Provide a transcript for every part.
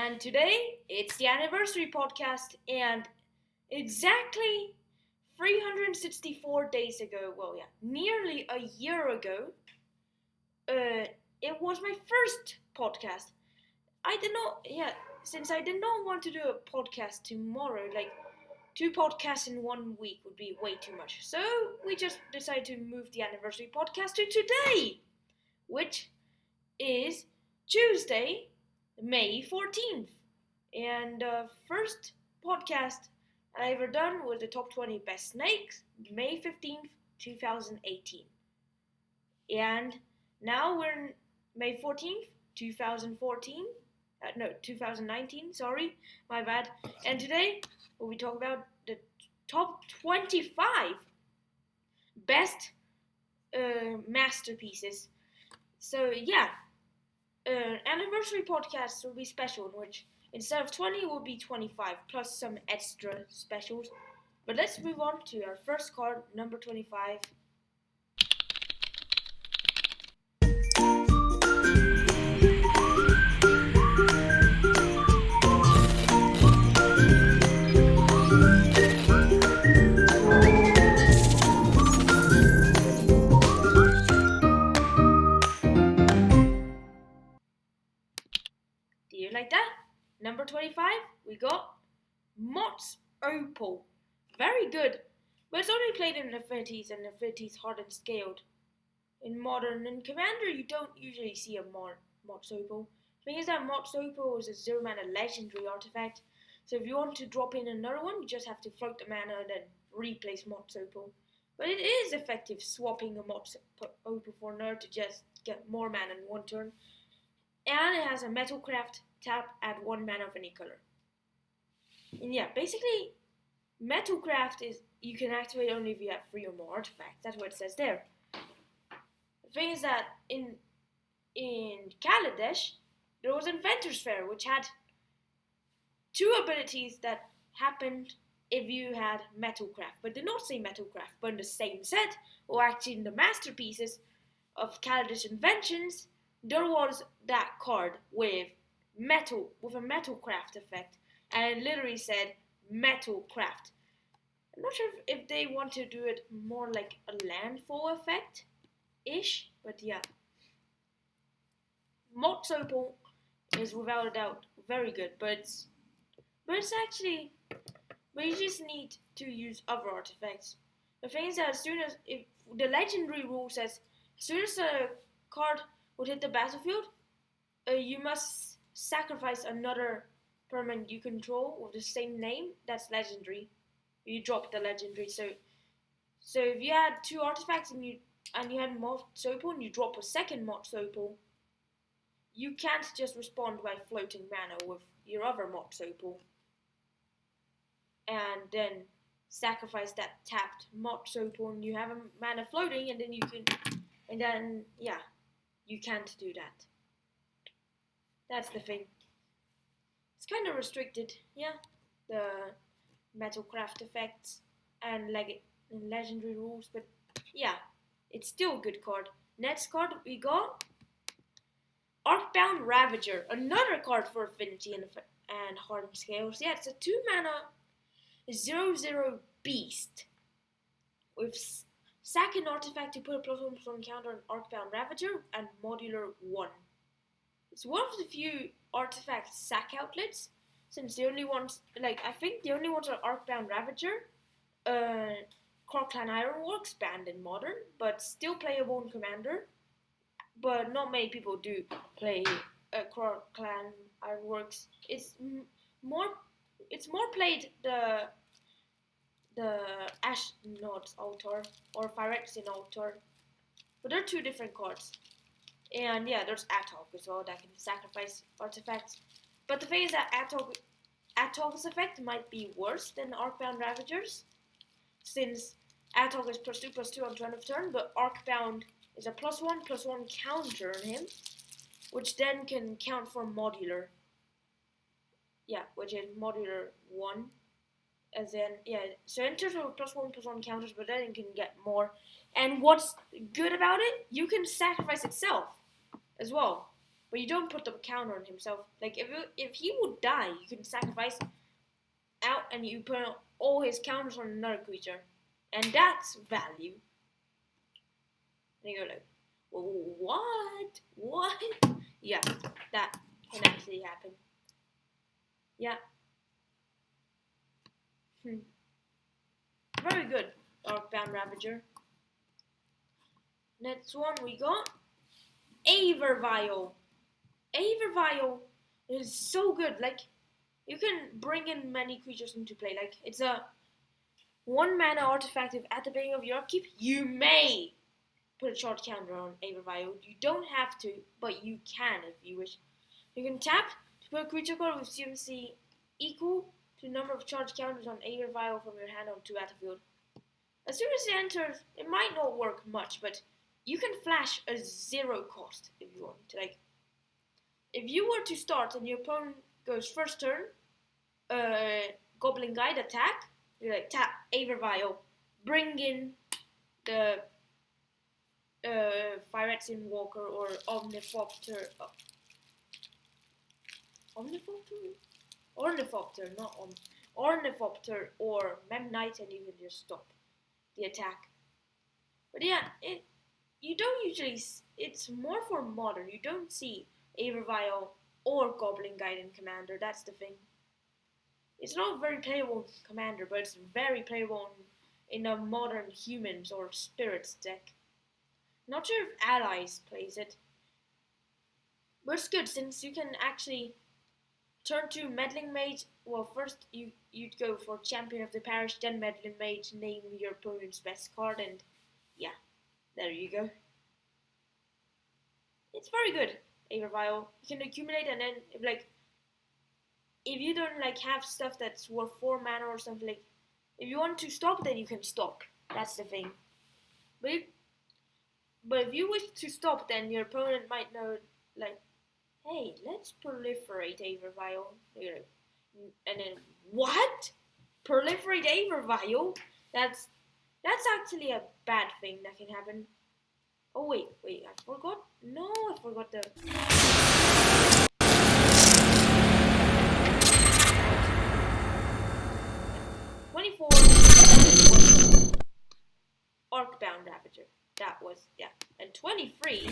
And today it's the anniversary podcast, and exactly 364 days ago, nearly a year ago, it was my first podcast. I did not, since I did not want to do a podcast tomorrow, like two podcasts in 1 week would be way too much. So we just decided to move the anniversary podcast to today, which is Tuesday, May 14th. And first podcast I ever done was the top 20 best snakes, May 15th, 2018. And now we're in May 14th, 2014. 2019, sorry, my bad. And today we'll be talking about the top 25 best masterpieces. So yeah, anniversary podcast will be special, in which instead of 20 will be 25 plus some extra specials. But let's move on to our first card, number 25. Do you like that? Number 25, we got Mott's Opal. Very good, but it's only played in affinities and affinities hardened scaled. In Modern and Commander, you don't usually see a Mott's Opal. The thing is that Mott's Opal is a 0-mana legendary artifact, so if you want to drop in another one, you just have to float the mana and then replace Mott's Opal. But it is effective swapping a Mott's Opal for another to just get more mana in one turn. And it has a Metalcraft tap, add 1 mana of any color. And yeah, basically, Metalcraft is you can activate only if you have 3 or more artifacts. That's what it says there. The thing is that in Kaladesh, there was Inventor's Fair, which had 2 abilities that happened if you had Metalcraft, but did not say Metalcraft. But in the same set, or actually in the masterpieces of Kaladesh Inventions, there was that card with a Metalcraft effect, and it literally said Metalcraft. I'm not sure if they want to do it more like a landfall effect-ish, but yeah. Mott's Opal is without a doubt very good, but you just need to use other artifacts. The thing is that if the legendary rule says, as soon as a card would hit the battlefield, you must sacrifice another permanent you control with the same name that's legendary. You drop the legendary. So if you had 2 artifacts and you had Mott's Opal and you drop a second Mott's Opal, you can't just respond by floating mana with your other Mott's Opal and then sacrifice that tapped Mott's Opal and you have a mana floating, and then you can't do that. That's the thing. It's kind of restricted, the Metalcraft effects and legendary rules, but yeah, it's still a good card. Next card we got Arcbound Ravager, another card for affinity and hardened scales. Yeah, it's a 2-mana 0/0 beast with sack an artifact to put a +1/+1 counter on Arcbound Ravager and modular 1. It's one of the few artifact sack outlets, since the only ones, I think the only ones are Arcbound Ravager, Clan Ironworks, banned in Modern, but still playable in Commander. But not many people do play Clan Ironworks. It's more played the Ashnod's Altar or Phyrexian Altar, but they're 2 different cards. And yeah, there's Atok as well that can sacrifice artifacts. But the thing is that Atok's effect might be worse than Arcbound Ravagers, since Atok is +2/+2 on turn of turn, but Arcbound is a +1/+1 counter on him, which then can count for modular. Yeah, which is modular 1. As in, so in terms of +1/+1 counters, but then you can get more. And what's good about it, you can sacrifice itself as well. but you don't put the counter on himself. Like if he would die, you can sacrifice out and you put all his counters on another creature, and that's value. And you go like, well, what? Yeah, that can actually happen. Yeah. Very good, Darkbound Ravager. Next one we got Aether Vial. Aether Vial is so good. Like, you can bring in many creatures into play. Like, it's a 1 mana artifact. If at the beginning of your upkeep, you may put a charge counter on Aether Vial. You don't have to, but you can if you wish. You can tap to put a creature card with CMC equal to the number of charge counters on Aether Vial from your hand onto battlefield. As soon as it enters, it might not work much, but you can flash a 0 cost if you want. Like, if you were to start and your opponent goes first turn, Goblin Guide attack, you like tap Aether Vial, bring in the Phyrexian Walker or Omnifoctor. Ornithopter, not Ornithopter or Memnite, and you can just stop the attack. But yeah, you don't usually. It's more for modern. You don't see Aether Vial or Goblin Guide in Commander. That's the thing. It's not very playable in Commander, but it's very playable in a modern Humans or Spirits deck. Not sure if Allies plays it, but it's good since you can actually turn to Meddling Mage. Well, first you'd go for Champion of the Parish, then Meddling Mage, name your opponent's best card, and yeah, there you go. It's very good, Aether Vial. You can accumulate, and then if you don't like have stuff that's worth 4 mana or something, like if you want to stop, then you can stop. That's the thing. But if you wish to stop, then your opponent might know, like, hey, let's proliferate Aether Vial. And then, what? Proliferate Aether Vial? That's actually a bad thing that can happen. Oh, wait, I forgot. No, I forgot the... 24 was Arcbound Ravager. That was, yeah. And 23...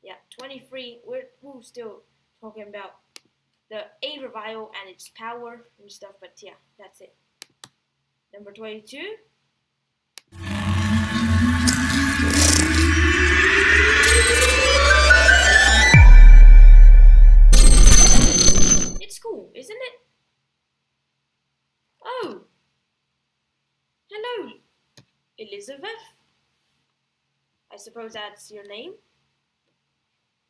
Yeah, 23, we're still talking about the Aether Vial and its power and stuff, but yeah, that's it. Number 22. It's cool, isn't it? Oh! Hello, Elizabeth. I suppose that's your name?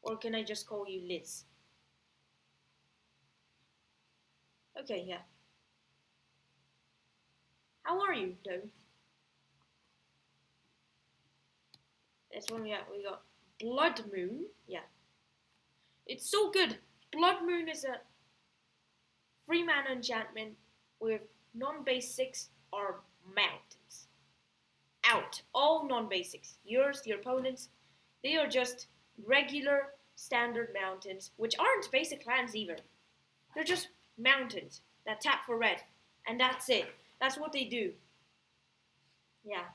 Or can I just call you Liz? Okay, yeah. How are you, though? That's one we got Blood Moon. Yeah. It's so good. Blood Moon is a 3 mana enchantment with non-basics or mountains. Out. All non-basics. Yours, your opponent's. They are just regular standard mountains, which aren't basic lands either. They're just mountains that tap for red. And that's it. That's what they do. Yeah.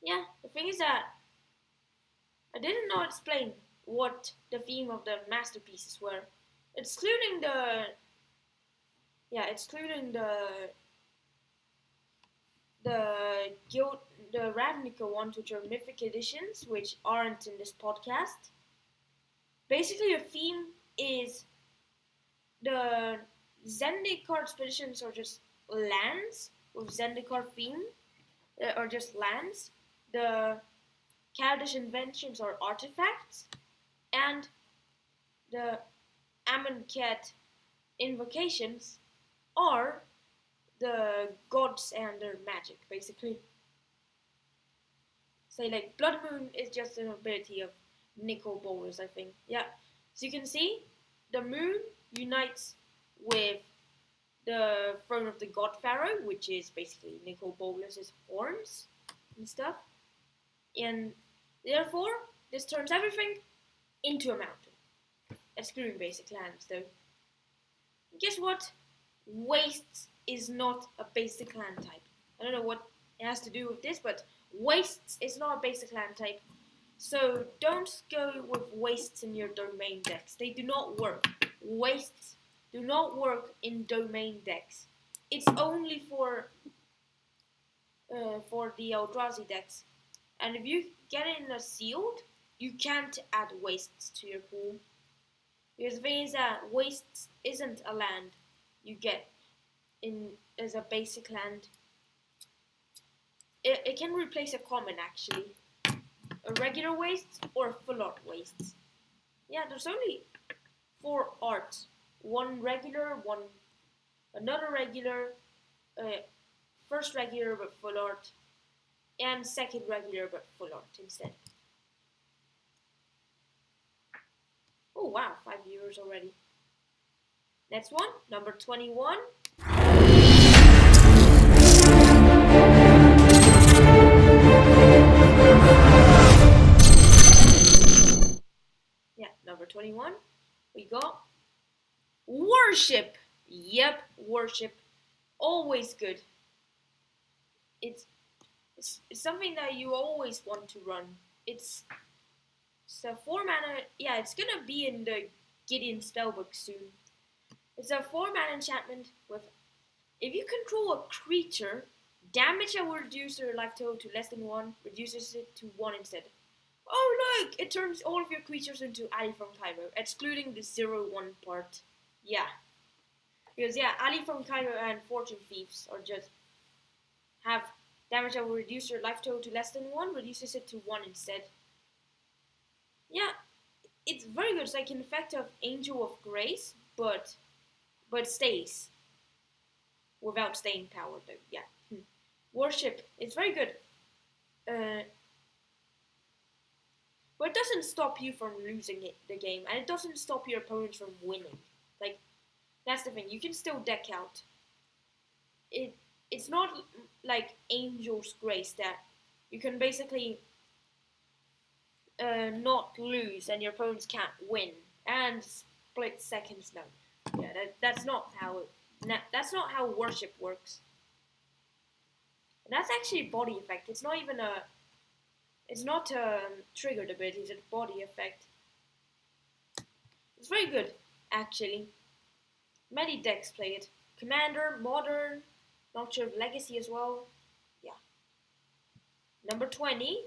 Yeah, the thing is that I didn't know explain what the theme of the masterpieces were. Excluding the guild, the Ravnica ones, which are mythic editions, which aren't in this podcast. Basically, the theme is the Zendikar expeditions are just lands with Zendikar theme, or just lands. The Kaladesh inventions are artifacts, and the Amonkhet invocations are the gods and their magic, basically. Say, like, Blood Moon is just an ability of Nicol Bolas, I think. Yeah. So you can see, the moon unites with the throne of the God Pharaoh, which is basically Nicol Bolas's horns and stuff. And therefore, this turns everything into a mountain. Excluding basic lands, though. And guess what? Wastes is not a basic land type. I don't know what it has to do with this, but wastes is not a basic land type. So don't go with wastes in your domain decks. They do not work. Wastes do not work in domain decks. It's only for the Eldrazi decks. And if you get it in a sealed, you can't add wastes to your pool. Because the thing is that wastes isn't a land you get in as a basic land. It can replace a common, actually. A regular wastes or full art wastes. Yeah, there's only 4 arts. One regular, another regular, first regular but full art, and second regular but full art instead. Oh wow, 5 viewers already. Next one, number 21. Yeah, number 21. We got Worship. Yep, Worship. Always good. It's something that you always want to run. It's a 4 mana. Yeah, it's gonna be in the Gideon spellbook soon. It's a 4 mana enchantment with, if you control a creature, damage that will reduce their life total to less than 1, reduces it to 1 instead. Oh look! It turns all of your creatures into Ali from Cairo, excluding the 0-1 part. Yeah. Because yeah, Ali from Cairo and Fortune Thieves are just have damage that will reduce your life total to less than 1, reduces it to 1 instead. Yeah, it's very good. It's like an effect of Angel of Grace, but stays without staying power though. Yeah. Worship. It's very good. But it doesn't stop you from losing the game, and it doesn't stop your opponents from winning. Like, that's the thing. You can still deck out. It's not like Angel's Grace that you can basically not lose and your opponents can't win and split seconds. No, yeah, that's not how Worship works. And that's actually a body effect. It's not even a. It's not a triggered ability. It's a body effect. It's very good, actually. Many decks play it. Commander, Modern, not sure of Legacy as well. Yeah. Number 20.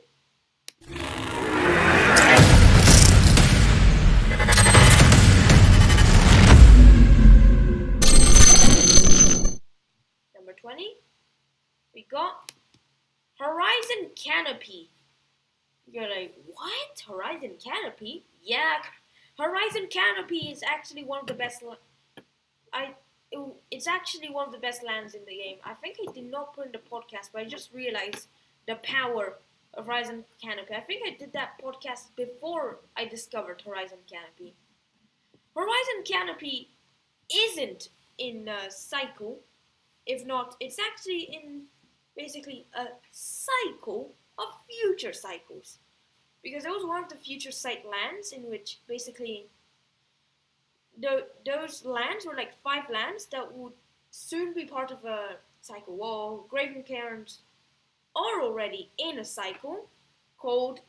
Number 20. We got Horizon Canopy. You're like, what? Horizon Canopy? Yeah, Horizon Canopy is actually one of the best. It's actually one of the best lands in the game. I think I did not put in the podcast, but I just realized the power of Horizon Canopy. I think I did that podcast before I discovered Horizon Canopy. Horizon Canopy isn't in a cycle. If not, it's actually in basically a cycle of future cycles. Because it was one of the future sight lands in which basically those lands were like 5 lands that would soon be part of a cycle. Well, Graven Cairns are already in a cycle called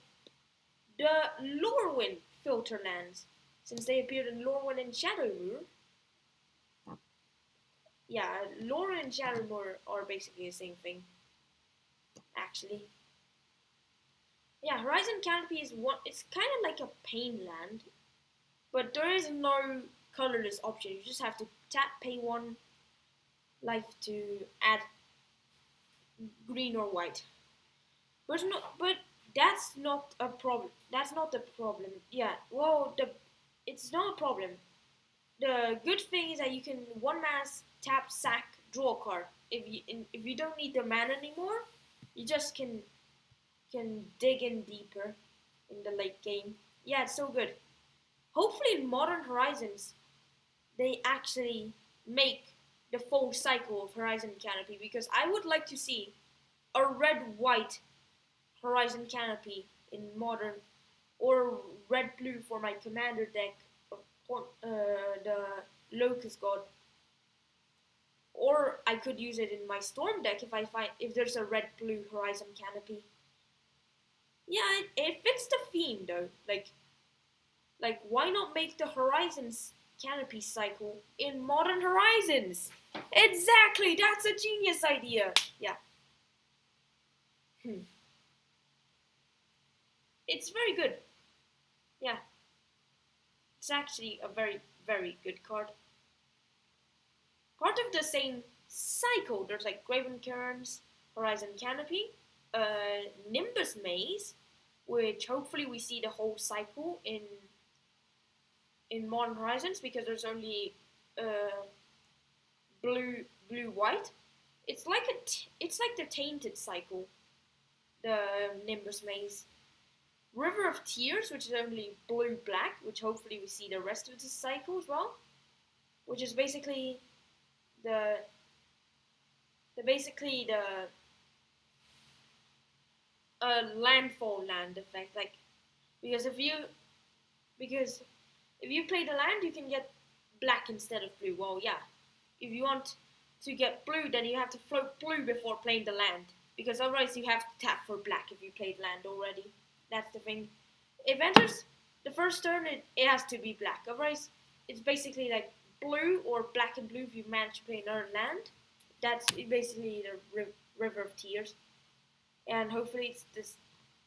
the Lorwyn Filter Lands, since they appeared in Lorwyn and Shadowmoor. Yeah, Lorwyn and Shadowmoor are basically the same thing, actually. Yeah, Horizon Canopy is one. It's kind of like a pain land, but there is no colorless option. You just have to tap, pay 1 life to add green or white. But that's not a problem. That's not the problem. Yeah, well, it's not a problem. The good thing is that you can 1 mass tap, sack, draw a card. If you don't need the mana anymore, you just can dig in deeper in the late game. Yeah, it's so good. Hopefully in Modern Horizons, they actually make the full cycle of Horizon Canopy, because I would like to see a red-white Horizon Canopy in Modern, or red-blue for my commander deck of the Locust God. Or I could use it in my Storm deck if there's a red-blue Horizon Canopy. Yeah, it fits the theme though. Like why not make the Horizons Canopy cycle in Modern Horizons? Exactly, that's a genius idea. Yeah. It's very good. Yeah. It's actually a very, very good card. Part of the same cycle, there's like Graven Cairns, Horizon Canopy, Nimbus Maze, which hopefully we see the whole cycle in Modern Horizons, because there's only blue white. It's like the Tainted cycle, the Nimbus Maze. River of Tears, which is only blue black, which hopefully we see the rest of the cycle as well, which is basically the landfall land effect. Like because if you play the land, you can get black instead of blue. Well, yeah. If you want to get blue, then you have to float blue before playing the land, because otherwise you have to tap for black if you played land already. That's the thing. If enters the first turn, it has to be black. Otherwise, it's basically like blue or black and blue if you manage to play another land. That's basically the River of Tears. And hopefully it's this.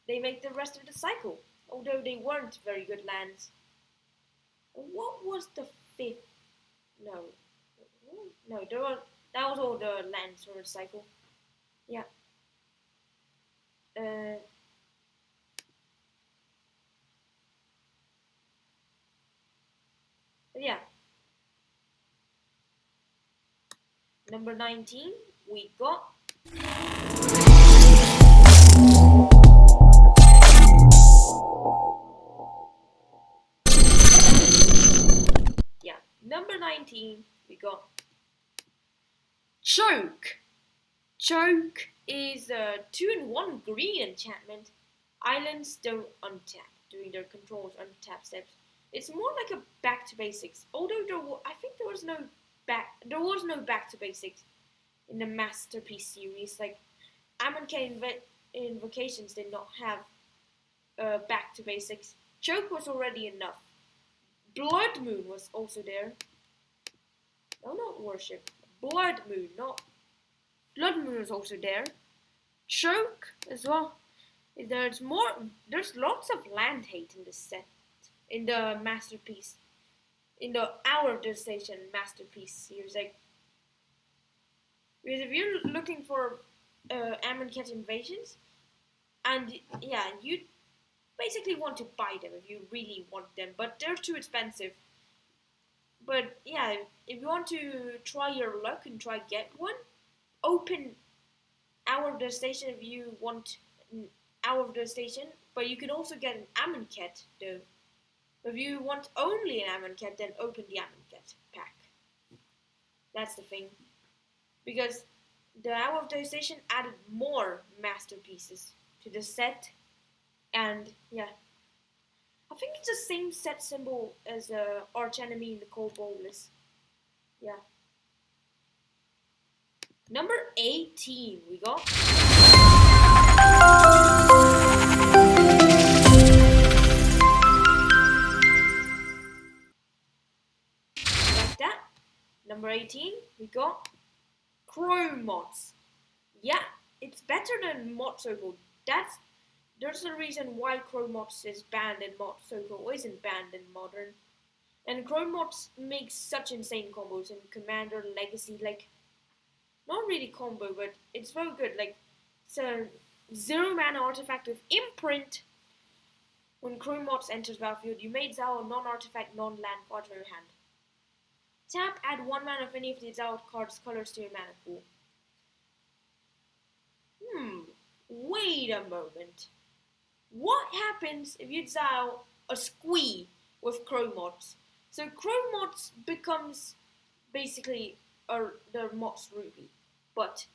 They make the rest of the cycle, although they weren't very good lands. What was the fifth? No, that was all the lands for the cycle. Yeah. Yeah. Number 19, we got number 19, we got Choke. Choke is a 2-in-1 green enchantment. Islands don't untap during their control's untap steps. It's more like a back to basics. Although I think there was no back to basics in the Masterpiece series. Like Amonkhet Invocations did not have back to basics. Choke was already enough. Blood Moon was also there. No, not Worship. Blood Moon, not. Blood Moon was also there. Choke as well. There's lots of land hate in this set. In the Masterpiece. In the Hour of Devastation Masterpiece series. Like, because if you're looking for Amonkhet Invasions, and yeah, you basically want to buy them if you really want them, but they're too expensive. But yeah, if you want to try your luck and try get one, open Hour of Devastation if you want Hour of Devastation, but you can also get an Amonkhet though. If you want only an Amonkhet, then open the Amonkhet pack. That's the thing. Because the Hour of Devastation added more masterpieces to the set, and yeah. I think it's the same set symbol as Arch Enemy in the Cold Bowlers. Yeah. Number 18, we got. Like that. Number 18, we got Chrome Mods. Yeah, it's better than Mod Circle. There's a reason why Chrome Mods is banned in Mod Circle, or isn't banned in Modern. And Chrome Mods makes such insane combos in Commander Legacy, like, not really combo, but it's very good. Like, it's a 0-mana artifact with Imprint. When Chrome Mods enters battlefield, you may exile a non-artifact, non-land card from your hand. Tap, add 1 mana of any of the exiled cards' colors to your mana pool. Wait a moment. What happens if you exile a Squee with Chrome Mods? So Crow Mott's becomes basically the Mott's Ruby. But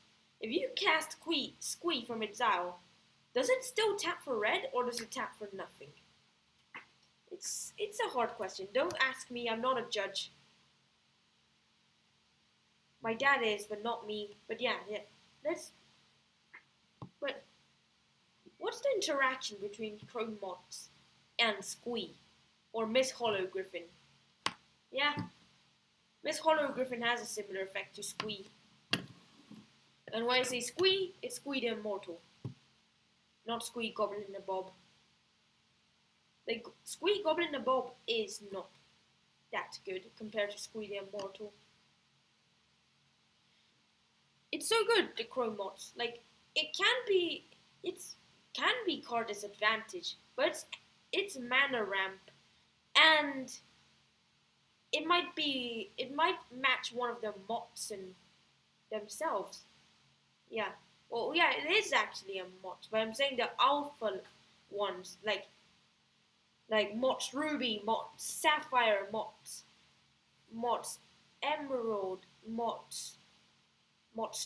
if you cast Squee from exile, does it still tap for red or does it tap for nothing? It's a hard question. Don't ask me, I'm not a judge. My dad is, but not me. But yeah. But what's the interaction between Crow Mott's and Squee? Or Miss Hollow Griffin? Yeah. Miss Hollow Griffin has a similar effect to Squee. And when I say Squee, it's Squee the Immortal. Not Squee Goblin the Bob. Like, Squee Goblin the Bob is not that good compared to Squee the Immortal. It's so good, the Crow Mott's. Like, it can be card disadvantage, but it's mana ramp, and it might match one of the Motts in themselves. Yeah. Well, yeah, it is actually a Mott, but I'm saying the alpha ones, like Mott's Ruby, Mott's Sapphire, Mott's Emerald, Mott's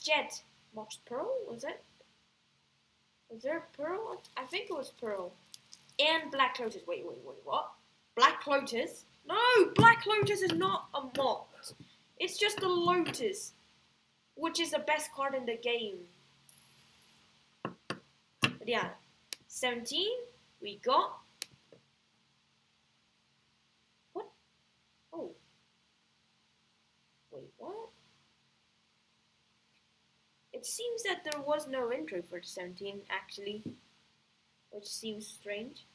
Jet, Mott's Pearl, was it? Was there Pearl? I think it was Pearl. And Black Lotus. Wait, what? Black Lotus? No, Black Lotus is not a Mott. It's just a Lotus, which is the best card in the game. But yeah, 17, we got... What? Oh. Wait, what? It seems that there was no intro for 17, actually. Which seems strange.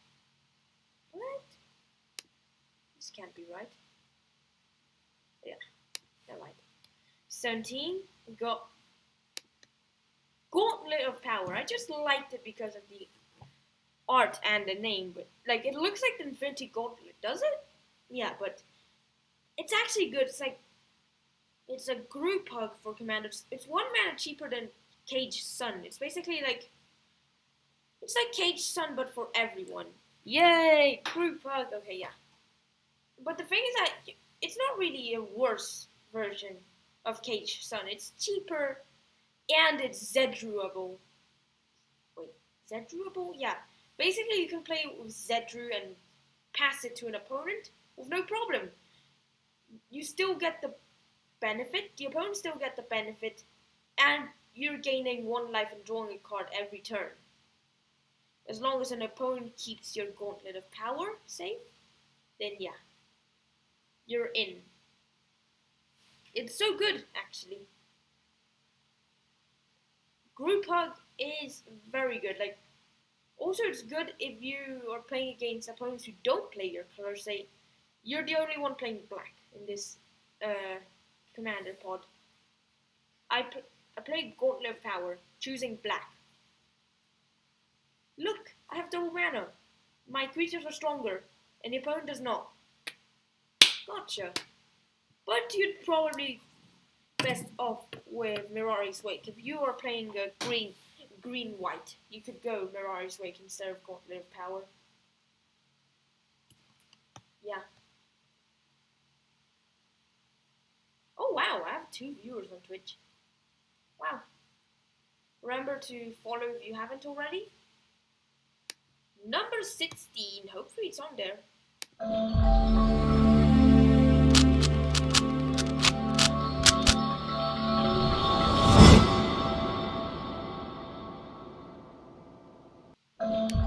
What? This can't be right. Yeah, never mind. 17, we got Gauntlet of Power. I just liked it because of the art and the name, but like it looks like the Infinity Gauntlet, does it? Yeah, but it's actually good. It's a group hug for commanders. It's 1 mana cheaper than Cage Sun. It's basically like Cage Sun but for everyone. Yay! Group hug. Okay, yeah. But the thing is that it's not really a worse version of Cage Sun. It's cheaper and it's Zedruable. Wait, Zedruable? Yeah. Basically, you can play with Zedru and pass it to an opponent with no problem. You still get the benefit, the opponent still get the benefit, and you're gaining 1 life and drawing a card every turn. As long as an opponent keeps your Gauntlet of Power safe, then yeah, you're in. It's so good, actually. Group Hug is very good. Like, also it's good if you are playing against opponents who don't play your color. Say, you're the only one playing black in this commander pod. I play Gauntlet of Power, choosing black. Look, I have double mana. My creatures are stronger, and the opponent does not. Gotcha. But you'd probably best off with Mirari's Wake. If you are playing a green-white, you could go Mirari's Wake instead of Gauntlet of Power. Yeah. Oh wow, I have 2 viewers on Twitch. Wow. Remember to follow if you haven't already. Number 16, hopefully it's on there.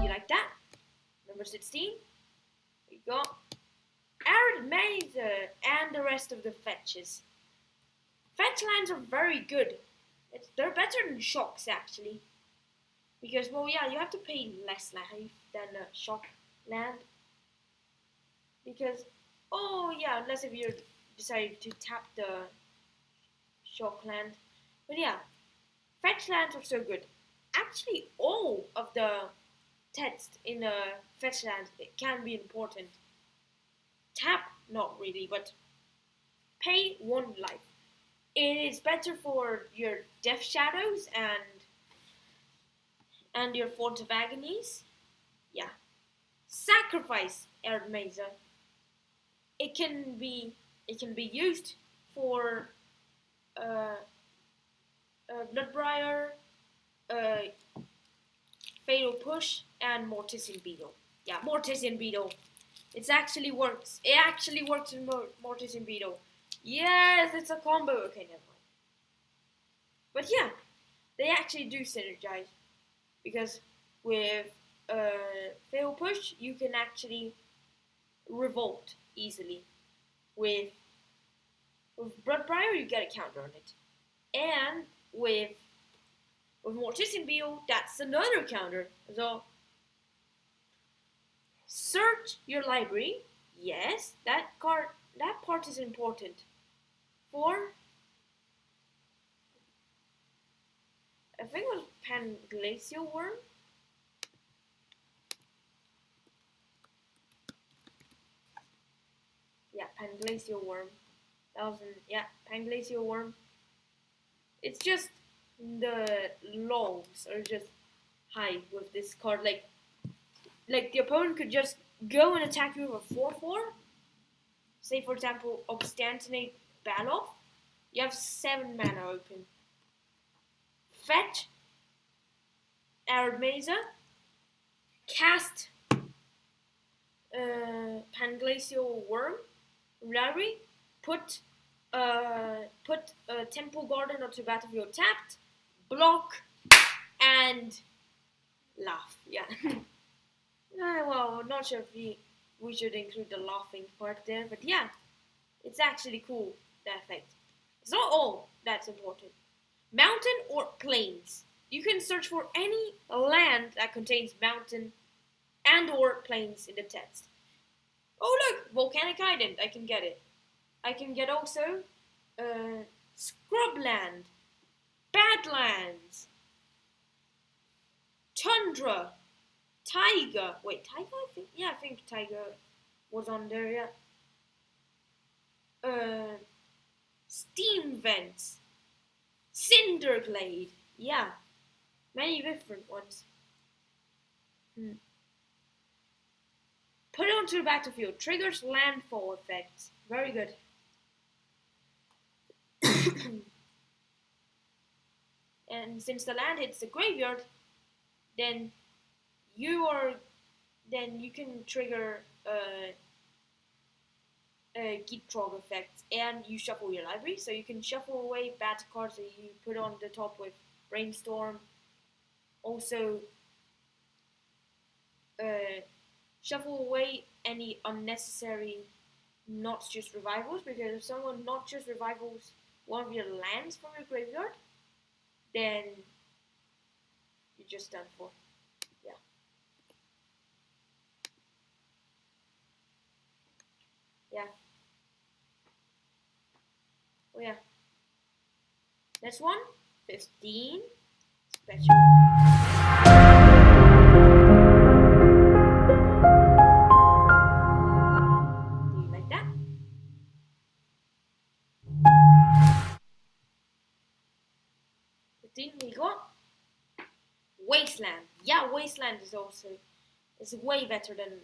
You like that? Number 16, we got Arid Mazer and the rest of the fetches. Fetch lands are very good. They're better than shocks, actually. Because, well, yeah, you have to pay less life than a shock land. Because, oh, yeah, unless if you decide to tap the shock land. But yeah, fetch lands are so good. Actually, all of the text in a fetch land can be important. Tap, not really, but pay 1 life. It is better for your Death Shadows and your Font of Agonies. Yeah. Sacrifice Arid Mazer. it can be used for Bloodbriar, Fatal Push, and Mortician Beetle. Yeah, Mortician Beetle. It actually works. It actually works in Mortician Beetle. Yes, it's a combo. Okay, never mind. But yeah, they actually do synergize, because with Fatal Push you can actually revolt easily. With Bloodbriar you get a counter on it, and with Mortician Beetle that's another counter. So search your library. Yes, that part is important for, I think it was Panglacial Worm. Yeah, Panglacial Worm. Panglacial Worm. It's just the logs are just high with this card. Like the opponent could just go and attack you with a 4/4. Say for example, Obstinate Battle. You have 7 mana open. Fetch Arid Mesa. Cast Panglacial Worm library. Put Temple Garden onto battlefield tapped, block, and laugh. Yeah. Well, not sure if we should include the laughing part there, but yeah, it's actually cool, that effect. It's not all that's important. Mountain or plains. You can search for any land that contains mountain and or plains in the text. Oh look, Volcanic Island, I can get it. I can get also Scrubland, Badlands, Tundra, Taiga. Wait, Taiga? I think Taiga was on there, yeah. Steam Vents, Cinderglade. Yeah, many different ones. Put it onto the battlefield. Triggers landfall effects. Very good. And since the land hits the graveyard, then you can trigger Gitrog effects, and you shuffle your library, so you can shuffle away bad cards that you put on the top with Brainstorm. Also, shuffle away any unnecessary not just revivals, because if someone not just revivals one of your lands from your graveyard, then you're just done for. Yeah. Yeah. Oh yeah. Next one, 15. Special. Do you like that? We got Wasteland. Yeah, Wasteland is way better than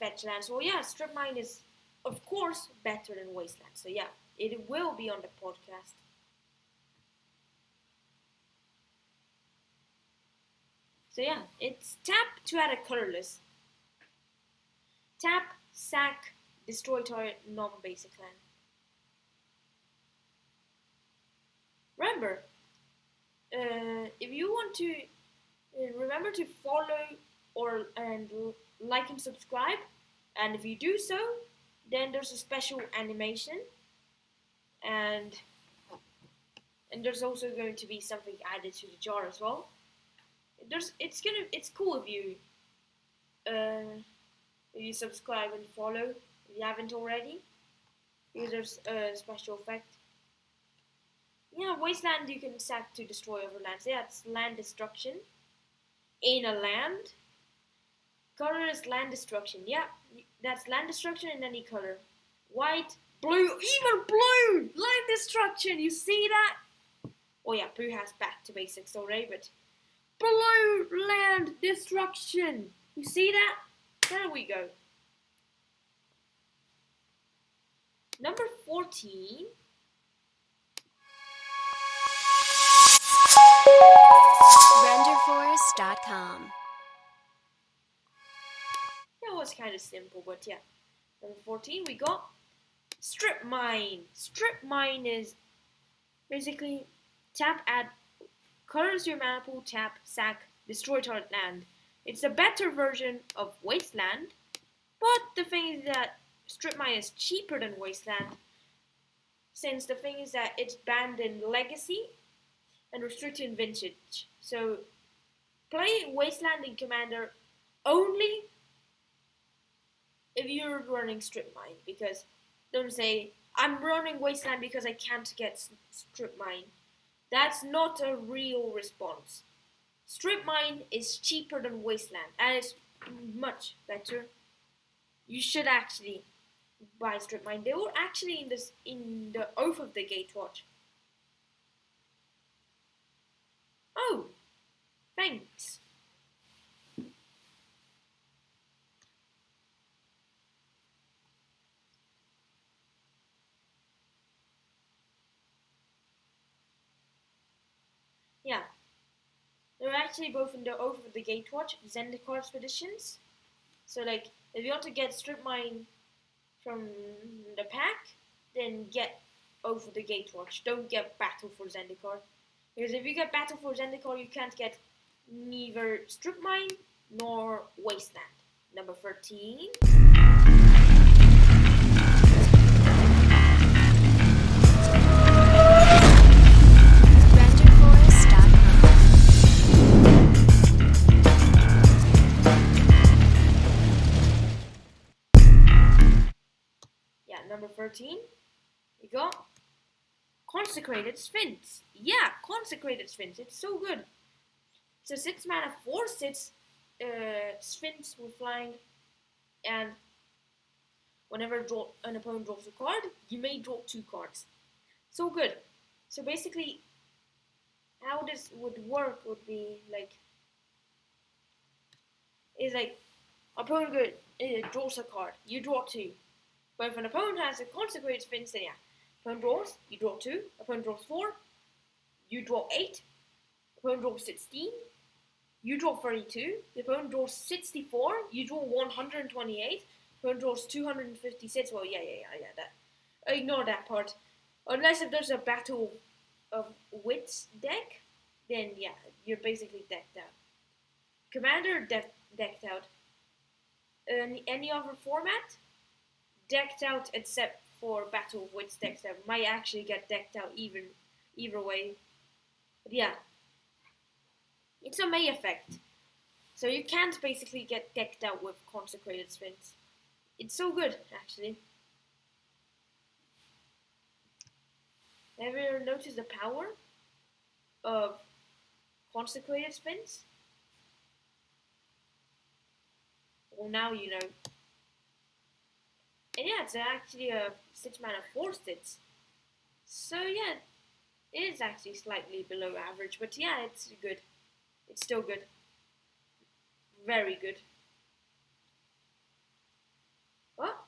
Fetchland. So yeah, Strip Mine is of course better than Wasteland. So yeah, it will be on the podcast. So yeah, it's tap to add a colorless. Tap, sack, destroy target non-basic land. Remember, if you want to, remember to follow and like and subscribe. And if you do so, then there's a special animation, and there's also going to be something added to the jar as well. It's cool if you subscribe and follow if you haven't already, because there's a special effect. Yeah, Wasteland you can sack to destroy other lands. Yeah, it's land destruction in a land. Color is land destruction. Yeah, that's land destruction in any color. White, blue, even blue! Land destruction, you see that? Oh yeah, blue has back to basics already, but blue land destruction! You see that? There we go. Number 14. RenderForest.com. That was kind of simple, but yeah. Number 14, we got Strip Mine. Strip Mine is basically tap, add colors to your mana pool, tap, sack, destroy target land. It's a better version of Wasteland, but the thing is that Strip Mine is cheaper than Wasteland, since the thing is that it's banned in Legacy and restricted in Vintage. So play Wasteland in Commander only if you're running Strip Mine, because don't say, I'm running Wasteland because I can't get Strip Mine. That's not a real response. Strip Mine is cheaper than Wasteland, and it's much better. You should actually buy Strip Mine. They were actually in the Oath of the Gatewatch. Oh, thanks. Yeah, they're actually both in the Oath of the Gatewatch, Zendikar expeditions. So like, if you want to get Strip Mine from the pack, then get Oath of the Gatewatch. Don't get Battle for Zendikar. Because if you get Battle for Zendikar, you can't get neither Strip Mine nor Wasteland. Number 13. Yeah, number 13. We got Consecrated Sphinx. Yeah, Consecrated Sphinx. It's so good. It's a 6 mana 4/6 Sphinx with flying, and whenever an opponent draws a card, you may draw 2 cards. So good. So basically, how this would work would be like, is like, opponent draws a card, you draw 2. But if an opponent has a Consecrated Sphinx, then yeah, opponent draws, you draw 2. Opponent draws 4, you draw 8. Opponent draws 16, you draw 32. The opponent draws 64, you draw 128. Opponent draws 256. Well, yeah. That, ignore that part. Unless if there's a Battle of Wits deck, then yeah, you're basically decked out. Commander decked out. Any other format, decked out except for Battle of Wits decks that might actually get decked out either way. But yeah, it's a May effect. So you can't basically get decked out with Consecrated Sphinx. It's so good, actually. Have you ever noticed the power of Consecrated Sphinx? Well, now you know. And yeah, it's actually a 6 mana 4/6. So yeah, it is actually slightly below average, but yeah, it's good. It's still good. Very good. What?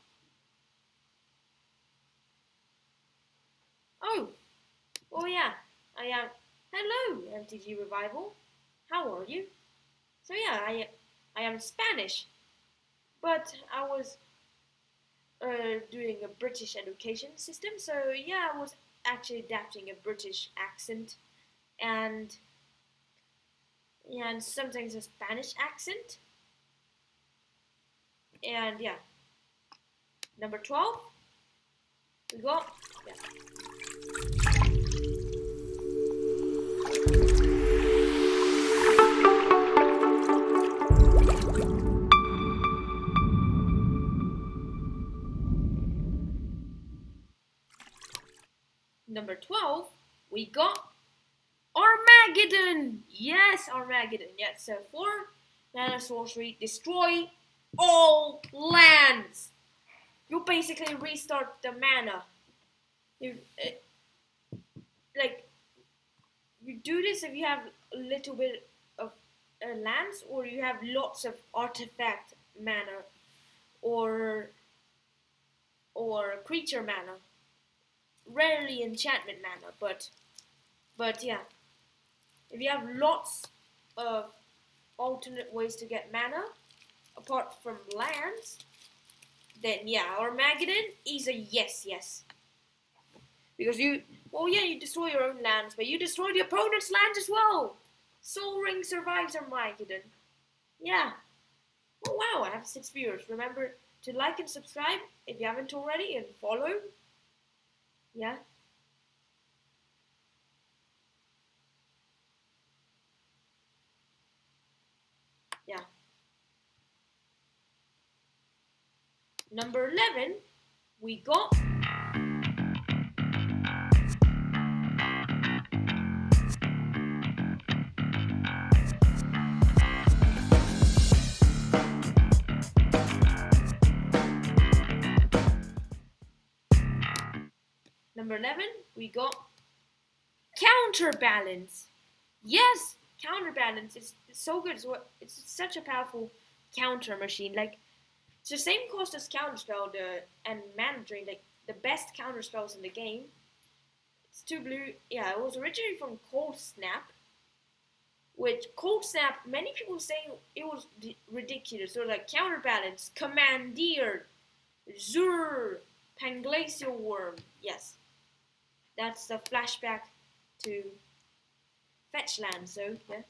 Oh yeah, I am. Hello, MTG Revival. How are you? So yeah, I am Spanish, but I was doing a British education system, so yeah, I was actually adapting a British accent and sometimes a Spanish accent. And yeah, number 12, we got, yeah. Number 12, we got Armageddon! Yes, Armageddon. Yes, so 4 mana sorcery, destroy all lands. You basically restart the mana. You like, you do this if you have a little bit of lands, or you have lots of artifact mana, or or creature mana. Rarely enchantment mana, but yeah. If you have lots of alternate ways to get mana, apart from lands, then yeah, Armageddon is a yes. Because you destroy your own lands, but you destroy the opponent's lands as well. Sol Ring survives Armageddon. Yeah. Oh wow, I have 6 viewers. Remember to like and subscribe if you haven't already, and follow. Yeah. Yeah. Number 11, we got Counterbalance. Yes, Counterbalance is so good. It's such a powerful counter machine. Like, it's the same cost as Counterspell and Mana Drain, like the best counterspells in the game. It's 2 blue. Yeah, it was originally from Cold Snap. Which Cold Snap, many people saying it was ridiculous. So like Counterbalance, Commandeer, Zur, Panglacial Worm. Yes, that's the flashback to fetch land. So yeah.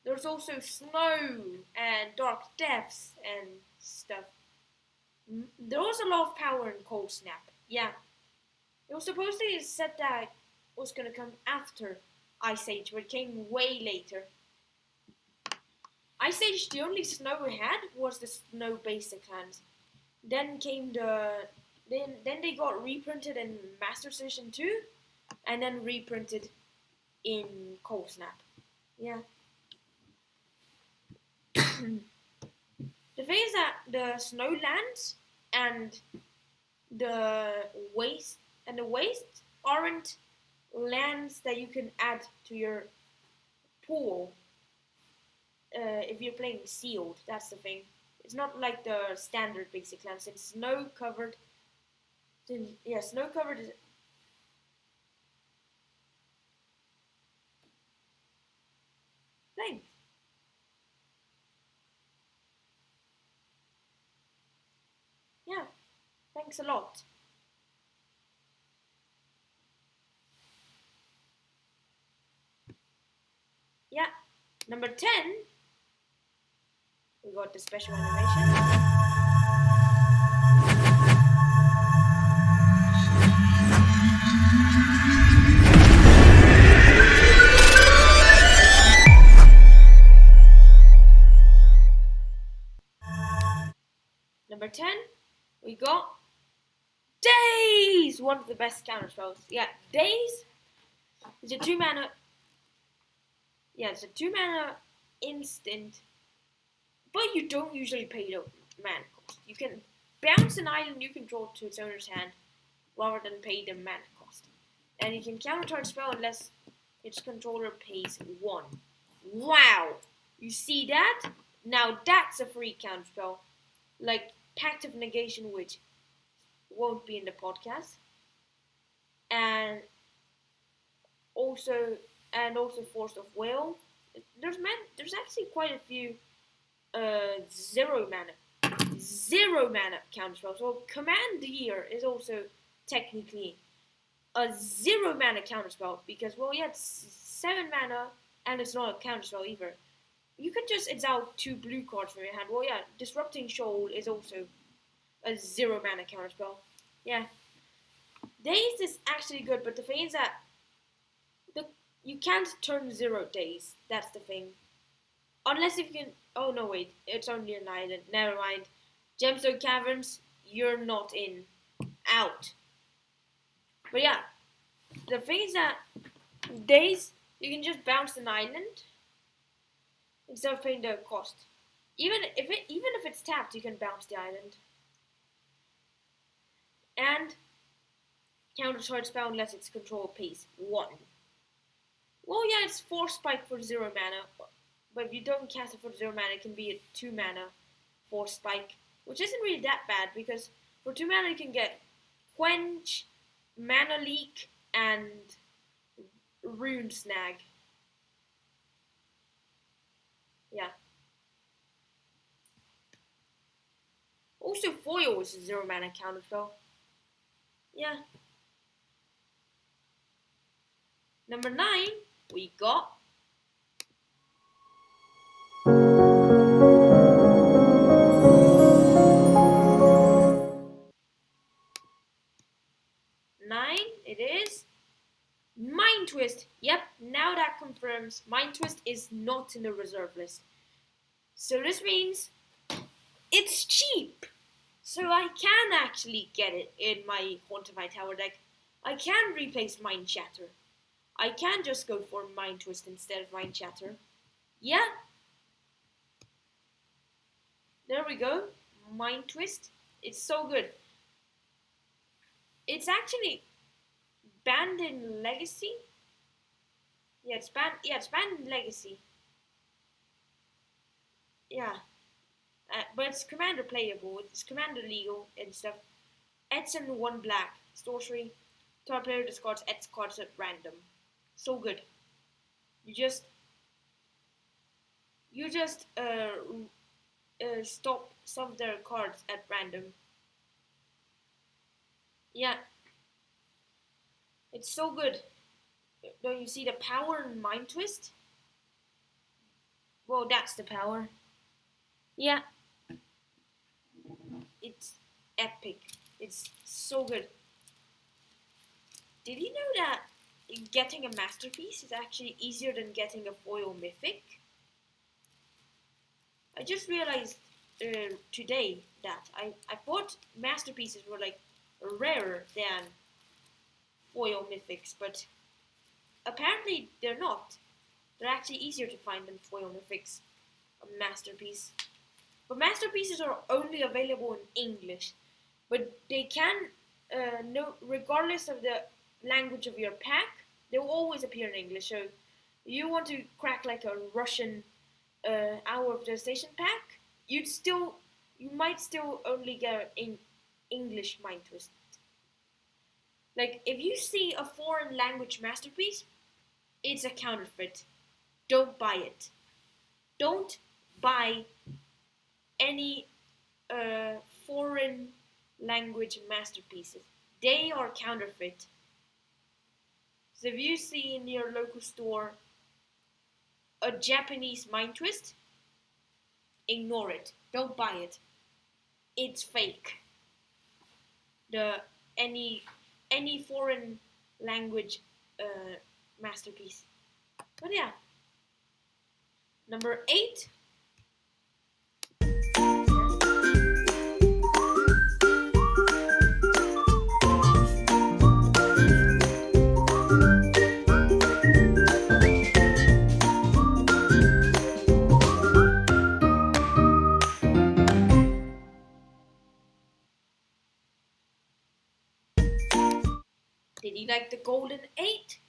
There's also Snow and Dark Depths and stuff. There was a lot of power in Cold Snap. Yeah. It was supposedly said that was going to come after Ice Age, but it came way later. Ice Age, the only snow we had was the snow basic lands. Then came then they got reprinted in Master Edition 2, and then reprinted in Cold Snap. Yeah. The thing is that the snow lands and the waste aren't lands that you can add to your pool if you're playing sealed. That's the thing. It's not like the standard basic lands. It's snow covered. Yeah, snow covered is. Thanks. Yeah, thanks a lot. Yeah, number 10, we got the special animation. Number 10, we got Daze! One of the best counterspells. Yeah, Daze is a 2 mana. Yeah, it's a 2 mana instant, but you don't usually pay the mana cost. You can bounce an island you control to its owner's hand rather than pay the mana cost. And you can counter spell unless its controller pays 1. Wow! You see that? Now that's a free counter spell. Like Pact of Negation, which won't be in the podcast. And also Force of Will. There's actually quite a few 0 mana counterspells. Well, Commandeer is also technically a 0 mana counterspell because, well, yeah, it's 7 mana and it's not a counterspell either. You can just exile 2 blue cards from your hand. Well, yeah, Disrupting Shoal is also a 0 mana counterspell. Yeah. Daze is actually good, but the thing is that you can't turn 0 Daze. That's the thing. Unless if you can. Oh no, wait. It's only an island. Never mind. Gemstone Caverns, you're not in. Out. But yeah. The thing is that Daze, you can just bounce an island instead of paying the cost. Even if it's tapped, you can bounce the island. And countercharge spell unless its control pays 1. Well, yeah, it's Force Spike for 0 mana, but if you don't cast it for 0 mana, it can be a 2 mana Force Spike which isn't really that bad because for 2 mana you can get Quench, Mana Leak, and Rune Snag. Yeah. Also, Foil is a 0 mana counterspell. Yeah. Number 9, we got it is Mind Twist. Yep, now that confirms Mind Twist is not in the reserve list. So this means it's cheap. So I can actually get it in my Hauntify Tower deck. I can replace Mind Shatter. I can just go for Mind Twist instead of Mind Shatter. Yeah. There we go. Mind Twist. It's so good. It's actually banned in Legacy. Yeah, it's banned in Legacy. Yeah. But it's Commander playable. It's Commander legal and stuff. It's in 1 black. Sorcery. Top player discards X cards at random. So good. You just stop some of their cards at random. Yeah. It's so good. Don't you see the power in Mind Twist? Well, that's the power. Yeah. It's epic. It's so good. Did you know that getting a masterpiece is actually easier than getting a foil mythic? I just realized today that I thought masterpieces were like rarer than foil mythics, but apparently they're not. They're actually easier to find than foil mythics. A masterpiece. But masterpieces are only available in English. But they can, regardless of the language of your pack, they will always appear in English. So you want to crack like a Russian Hour of Devastation pack, you might still only get an English Mind Twist. Like, if you see a foreign language masterpiece, it's a counterfeit. Don't buy it. Don't buy any foreign language masterpieces. They are counterfeit. So if you see in your local store a Japanese Mind Twist, ignore it. Don't buy it. It's fake. Any foreign language masterpiece. But yeah. Number 8. Did you like the golden 8?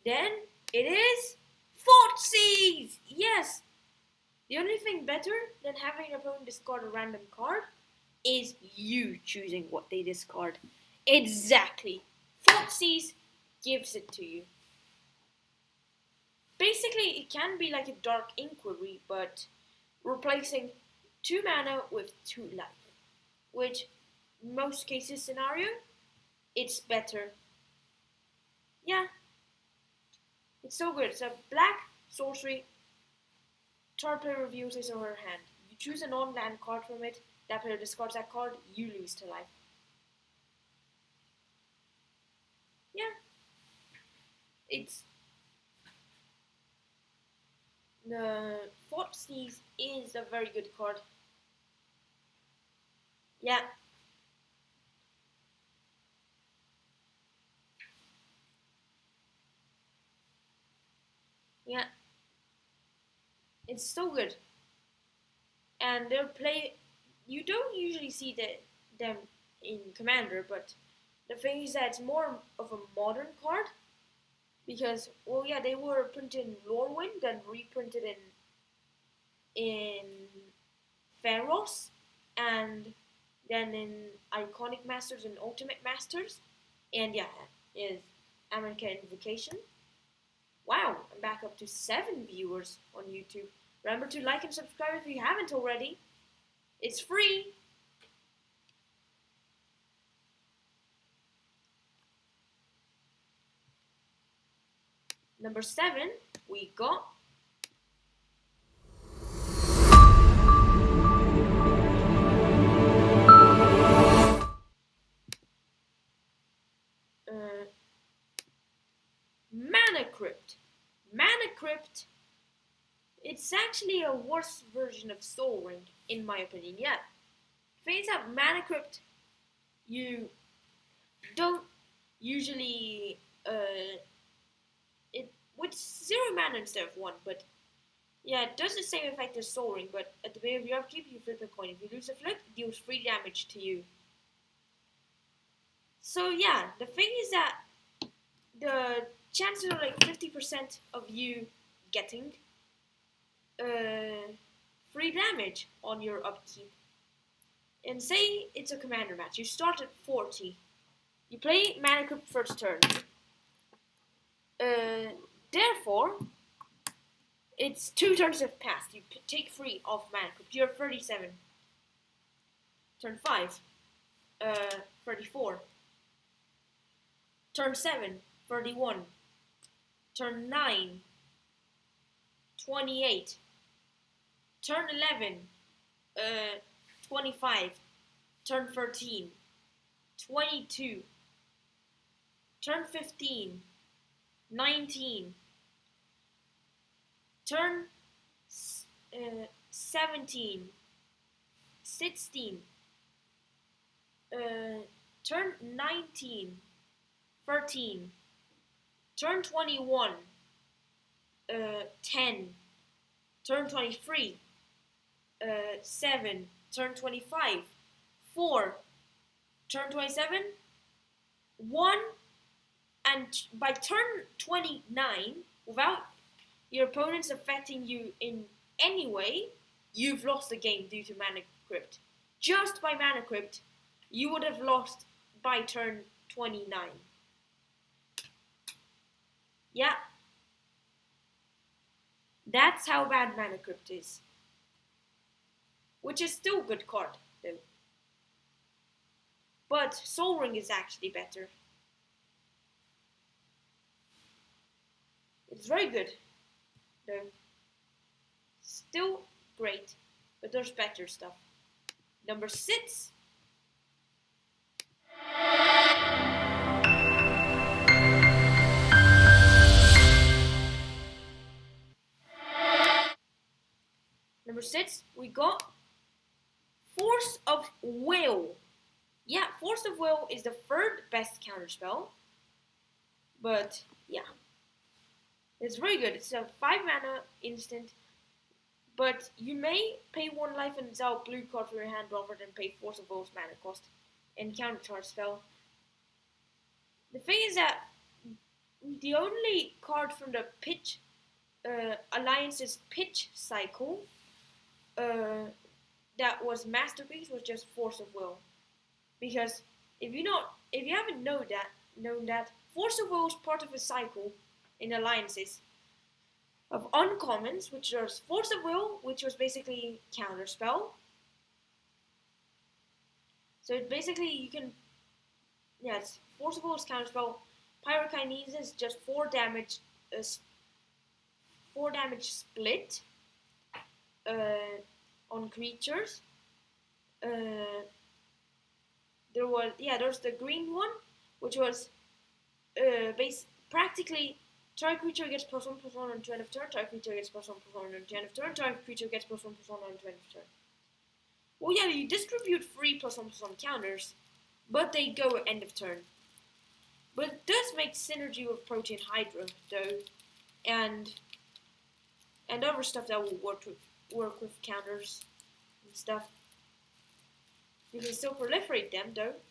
Then it is Thoughtseize! Yes! The only thing better than having your opponent discard a random card is you choosing what they discard. Exactly. Thoughtseize gives it to you. Basically, it can be like a Dark Inquiry, but replacing 2 mana with 2 life. Which, most cases scenario, it's better. Yeah. It's so good. It's a black sorcery. Target player reviews his or her hand. You choose a non-land card from it. That player discards that card. You lose to life. Yeah. It's... The Thoughtseize is a very good card. Yeah. Yeah. It's so good. And they'll play... You don't usually see them in Commander, but the thing is that it's more of a modern card. Because, well, yeah, they were printed in Lorwyn, then reprinted in Pharos. and then in Iconic Masters and Ultimate Masters, and yeah, is Amonkhet Invocation. Wow, I'm back up to 7 viewers on YouTube. Remember to like and subscribe if you haven't already. It's free. Number 7, we got Mana Crypt. Mana Crypt, it's actually a worse version of Soul Ring, in my opinion. Yeah. Things that Mana Crypt, you don't usually it with 0 mana instead of 1, but yeah, it does the same effect as Soul Ring, but at the beginning of your upkeep you flip a coin. If you lose a flip, it deals 3 damage to you. So yeah, the thing is that the chances are like 50% of you getting 3 damage on your upkeep. And say it's a commander match. You start at 40. You play Mana Crypt first turn. Therefore, it's 2 turns have passed. You take 3 off Mana Crypt. You're 37. Turn 5, 34. Turn 7, 31. Turn 9, 28. Turn 11, 25. Turn 13, 22. Turn 15, 19. Turn 17, 16. Turn 19, 13. Turn 21, 10. Turn 23, 7. Turn 25, 4. Turn 27, 1. And by turn 29, without your opponents affecting you in any way, you've lost the game due to Mana Crypt. Just by Mana Crypt, you would have lost by turn 29. Yeah. That's how bad Mana Crypt is. Which is still a good card, though. But Soul Ring is actually better. It's very good, though. Still great, but there's better stuff. Number 6. Number 6, we got Force of Will. Yeah, Force of Will is the 3rd best counterspell. But, yeah. It's very good. It's a 5 mana instant. But you may pay 1 life and exile a blue card from your hand rather than pay Force of Will's mana cost and countercharge spell. The thing is that the only card from the pitch Alliance's pitch cycle that was masterpiece was just Force of Will. Because if you haven't known that Force of Will is part of a cycle in Alliances of uncommons, which was Force of Will, which was basically counterspell. So it basically you can, yes, Force of Will is counterspell. Pyrokinesis is just 4 damage, 4 damage split on creatures. There's the green one, which was practically target creature gets +1/+1 on turn of turn, target creature gets +1/+1 on turn of turn, target creature gets +1/+1 on turn of turn. Well, yeah, you distribute 3 +1/+1 counters, but they go at end of turn. But it does make synergy with Protean Hydra, though, and other stuff that will work with counters and stuff. You can still proliferate them, though.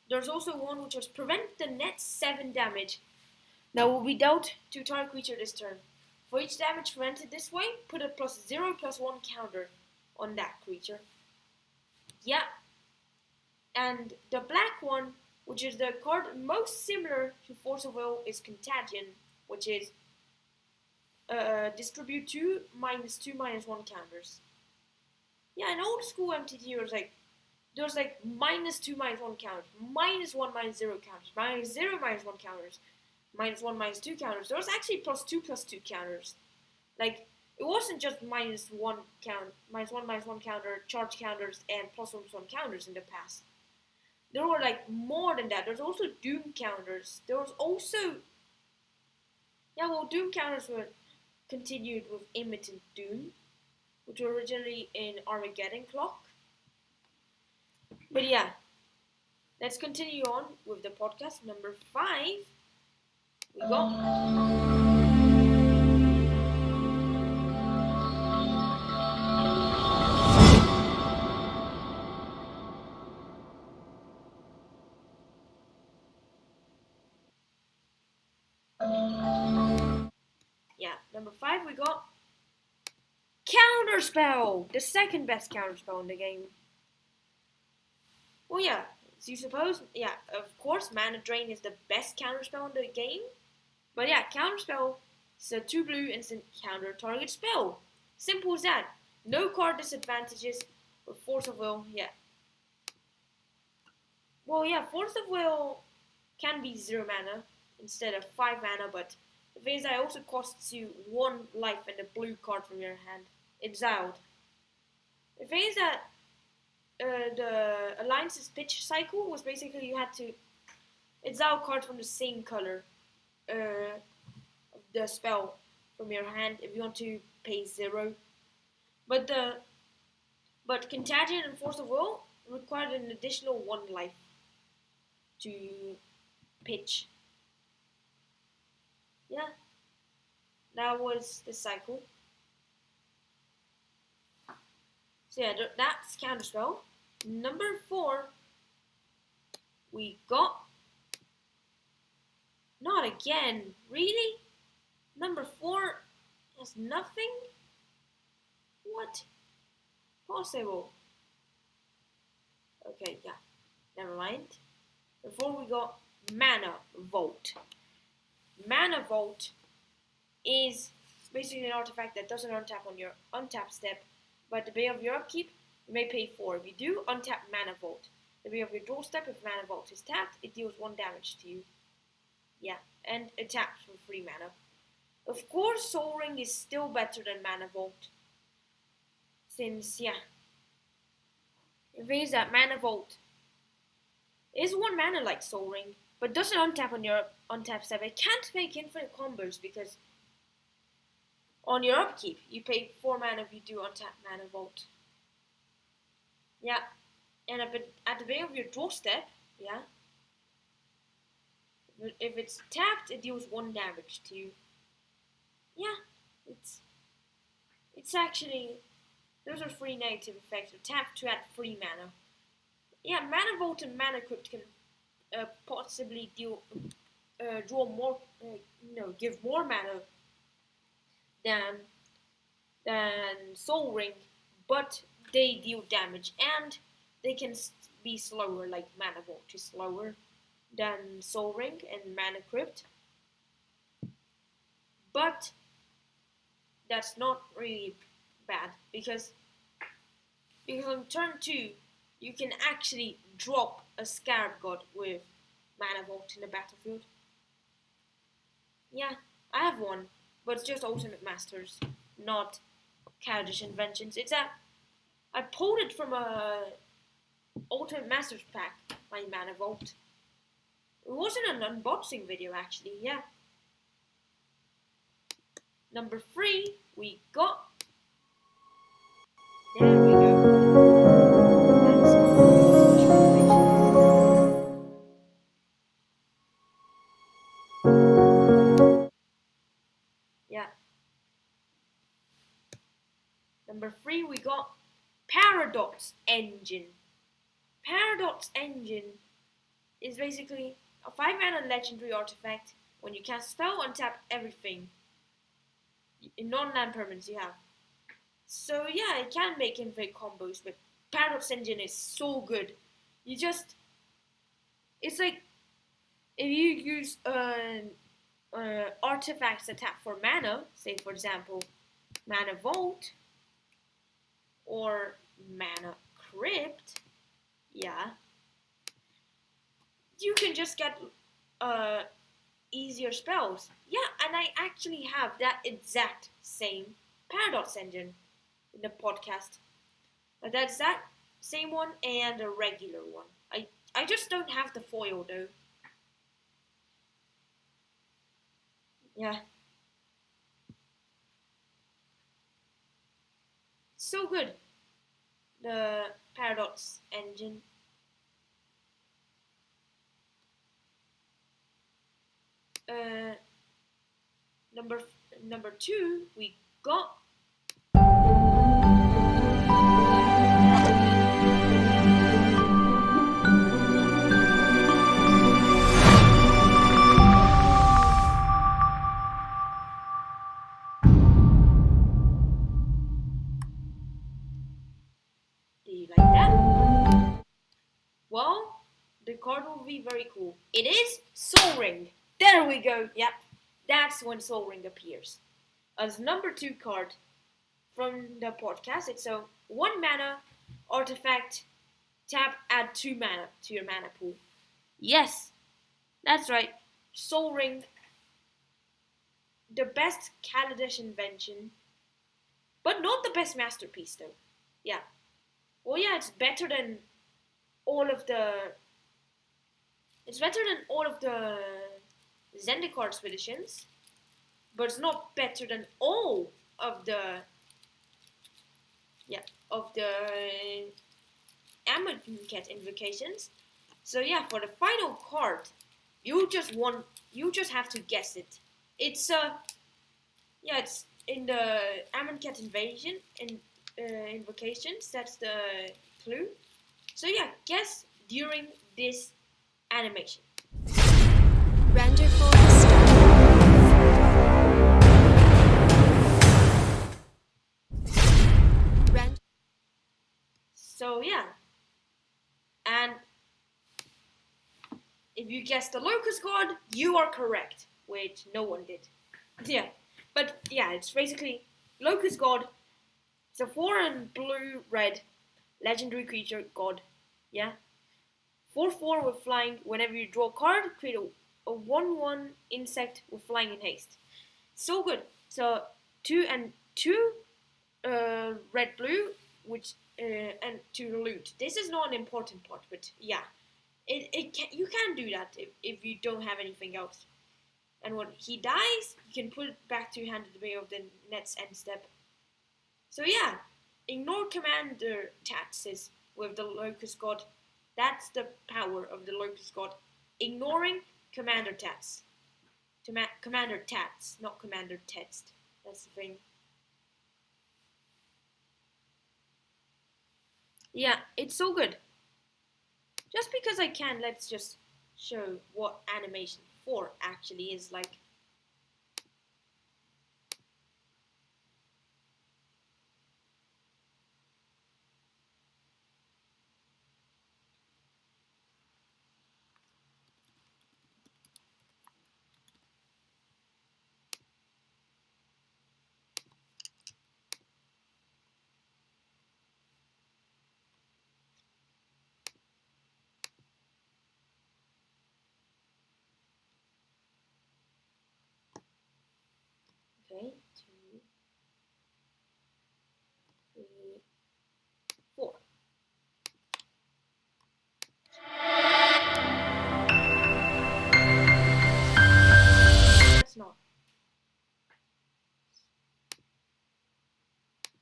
There's also one which was prevent the net 7 damage. Now will be dealt to target creature this turn. For each damage prevented this way, put a +0/+1 counter on that creature. Yeah. And the black one, which is the card most similar to Force of Will, is Contagion, which is distribute 2 -2/-1 counters. Yeah, in old school MTG there was like -2/-1 counters, -1/-0 counters, -0/-1 counters, -1/-2 counters. There was actually +2/+2 counters. Like, it wasn't just -1 count, -1/-1 counter, charge counters, and +1/+1 counters in the past. There were like more than that. There's also Doom counters. There was also, Doom counters were continued with Imminent Doom, which were originally in Armageddon Clock. But yeah, let's continue on with the podcast. Number 5, we got number 5, we got Counterspell, the second best counterspell in the game. Well, yeah, as you suppose, yeah, of course, Mana Drain is the best counterspell in the game. But yeah, Counterspell is a 2 blue instant counter target spell. Simple as that. No card disadvantages with Force of Will, yeah. Well, yeah, Force of Will can be 0 mana instead of 5 mana, but the thing is that it also costs you 1 life and a blue card from your hand. Exiled. The thing is that the Alliance's pitch cycle was basically you had to exile cards from the same color of the spell from your hand if you want to pay 0. But Contagion and Force of Will required an additional 1 life to pitch. Yeah, that was the cycle. So yeah, that's Counterspell. Number 4, we got... Not again, really? Number 4 has nothing? What? Possible. Okay, yeah, never mind. Before we got Mana Vault. Mana Vault is basically an artifact that doesn't untap on your untap step, but at the beginning of your upkeep, you may pay 4. If you do, untap Mana Vault. At the beginning of your draw step, if Mana Vault is tapped, it deals 1 damage to you. Yeah, and it taps for 3 mana. Of course, Soul Ring is still better than Mana Vault. Since, yeah, it means that Mana Vault is 1 mana like Soul Ring, but doesn't untap on your untap step. It can't make infinite combos because on your upkeep, you pay 4 mana if you do untap Mana Vault. Yeah, and at the beginning of your draw step, yeah, if it's tapped, it deals 1 damage to you. Yeah, it's actually, those are 3 negative effects. So tap to add 3 mana. Yeah, Mana Vault and Mana Crypt can possibly deal, draw more, give more mana than Soul Ring, but they deal damage and they can be slower. Like Mana Vault is slower than Soul Ring and Mana Crypt, but that's not really bad because on turn 2 you can actually drop a Scarab God with Mana Vault in the battlefield. Yeah, I have one, but it's just Ultimate Masters, not Kaladesh Inventions. It's I pulled it from a Ultimate Masters pack, my Mana Vault. It wasn't an unboxing video actually, yeah. Number 3, we got... There we go. Yeah. Number 3, we got Paradox Engine. Paradox Engine is basically a 5 mana legendary artifact. When you cast a spell, untap everything in non-land permanents you have. So yeah, it can make infinite combos, but Paradox Engine is so good. It's like if you use artifacts that tap for mana, say for example, mana Vault or mana Crypt, yeah, you can just get easier spells. Yeah, and I actually have that exact same Paradox Engine in the podcast. That's that same one and a regular one. I just don't have the foil though. Yeah. So good. The Paradox Engine. Uh, number number 2, we got Do you like that? Well, the card will be very cool. It is Soul Ring. There we go. Yep. That's when Soul Ring appears. As number 2 card from the podcast, it's a 1 mana artifact. Tap, add 2 mana to your mana pool. Yes, that's right. Soul Ring. The best Kaladesh invention. But not the best masterpiece though. Yeah. Well, yeah, it's better than all of the Zendikar expeditions, but it's not better than all of the Amonkhet invocations. So yeah, for the final card, you just have to guess it. It's in the Amonkhet invocations. That's the clue. So yeah, guess during this animation. Render full start. So yeah, and if you guessed the Locust God, you are correct, which no one did. Yeah, but yeah, it's basically Locust God. It's a 4 and blue red legendary creature god. Yeah, 4/4 with flying. Whenever you draw a card, create a 1/1 insect with flying and haste. So good. So 2 and 2 red blue, which and to loot. This is not an important part, but yeah, you can do that if you don't have anything else. And when he dies, you can put it back to your hand at the beginning of the next end step. So yeah, ignore commander taxes with the Locust God. That's the power of the Locust God. Ignoring commander tats. Commander tats, not commander text. That's the thing. Yeah, it's so good. Just because I can, let's just show what animation 4 actually is like. Okay, 2, 3, 4. That's not.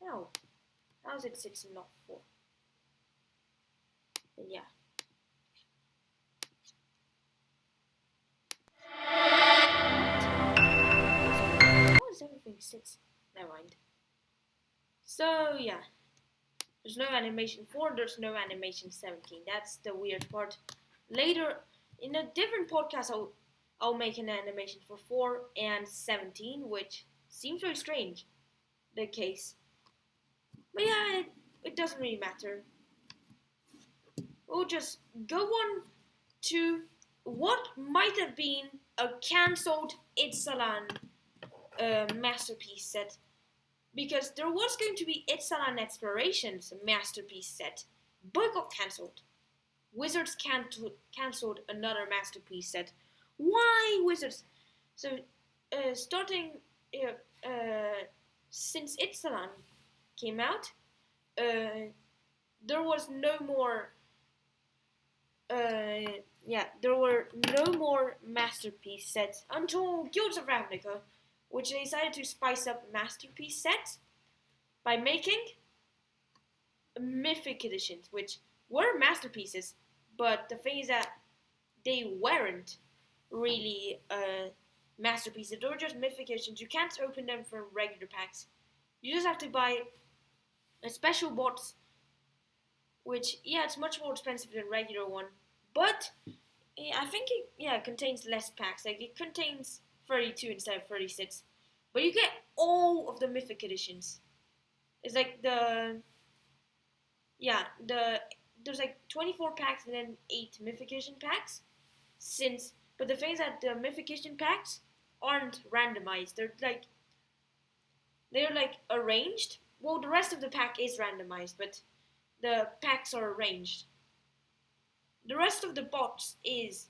No. How is it 6 and not 4? Then yeah. How is everything 6? Never mind. So yeah. There's no animation 4, there's no animation 17. That's the weird part. Later, in a different podcast, I'll make an animation for 4 and 17, which seems very strange, the case. But yeah, it doesn't really matter. We'll just go on to what might have been a cancelled Ixalan masterpiece set. Because there was going to be Ixalan Explorations masterpiece set, but it got cancelled. Wizards cancelled another masterpiece set. Why Wizards? So, starting since Ixalan came out, there was no more. There were no more masterpiece sets until Guilds of Ravnica, which they decided to spice up masterpiece sets by making mythic editions, which were masterpieces, but the thing is that they weren't really masterpieces. They were just mythic editions. You can't open them from regular packs. You just have to buy a special box, which, yeah, it's much more expensive than regular one, but I think it contains less packs. Like, it contains 32 instead of 36, but you get all of the mythic editions. It's like there's like 24 packs and then 8 mythic edition packs. But the thing is that the mythic edition packs aren't randomized. They're like arranged. Well, the rest of the pack is randomized, but the packs are arranged. The rest of the box is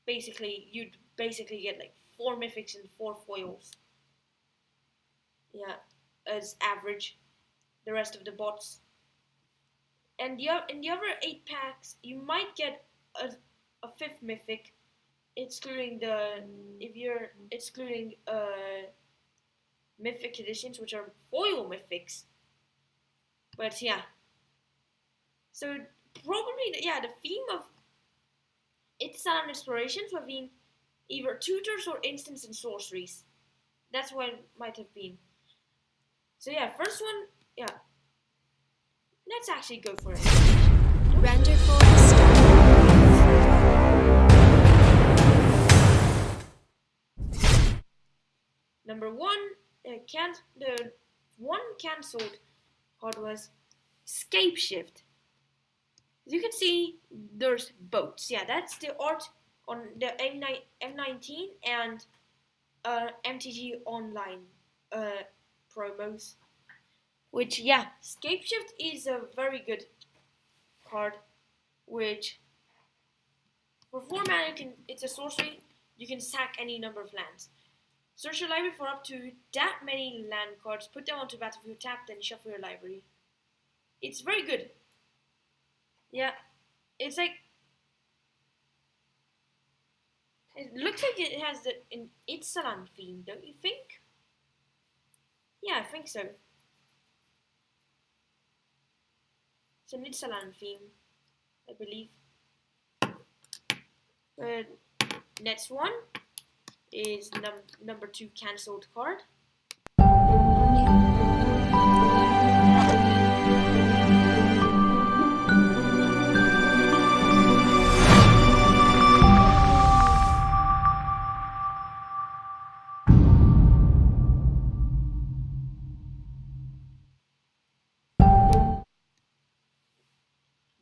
you'd basically get like 4 mythics and 4 foils. Yeah, as average. The rest of the bots. And in the other 8 packs, you might get a 5th mythic, excluding mythic editions, which are foil mythics. But yeah. So probably the theme of Ixalan Explorations would have been either tutors or instants and sorceries. That's what it might have been. So yeah, first one, let's actually go for it. Render for start. Number one, the one cancelled card was Scapeshift. As you can see, there's boats. Yeah, that's the art on the M19 and MTG Online promos. Which, Scapeshift is a very good card. Which, for 4 mana, it's a sorcery. You can sack any number of lands. Search your library for up to that many land cards. Put them onto battlefield, tap, then shuffle your library. It's very good. Yeah, it's like, it looks like it has an Ixalan theme, don't you think? Yeah, I think so. It's an Ixalan theme, I believe. Next one is number 2 cancelled card.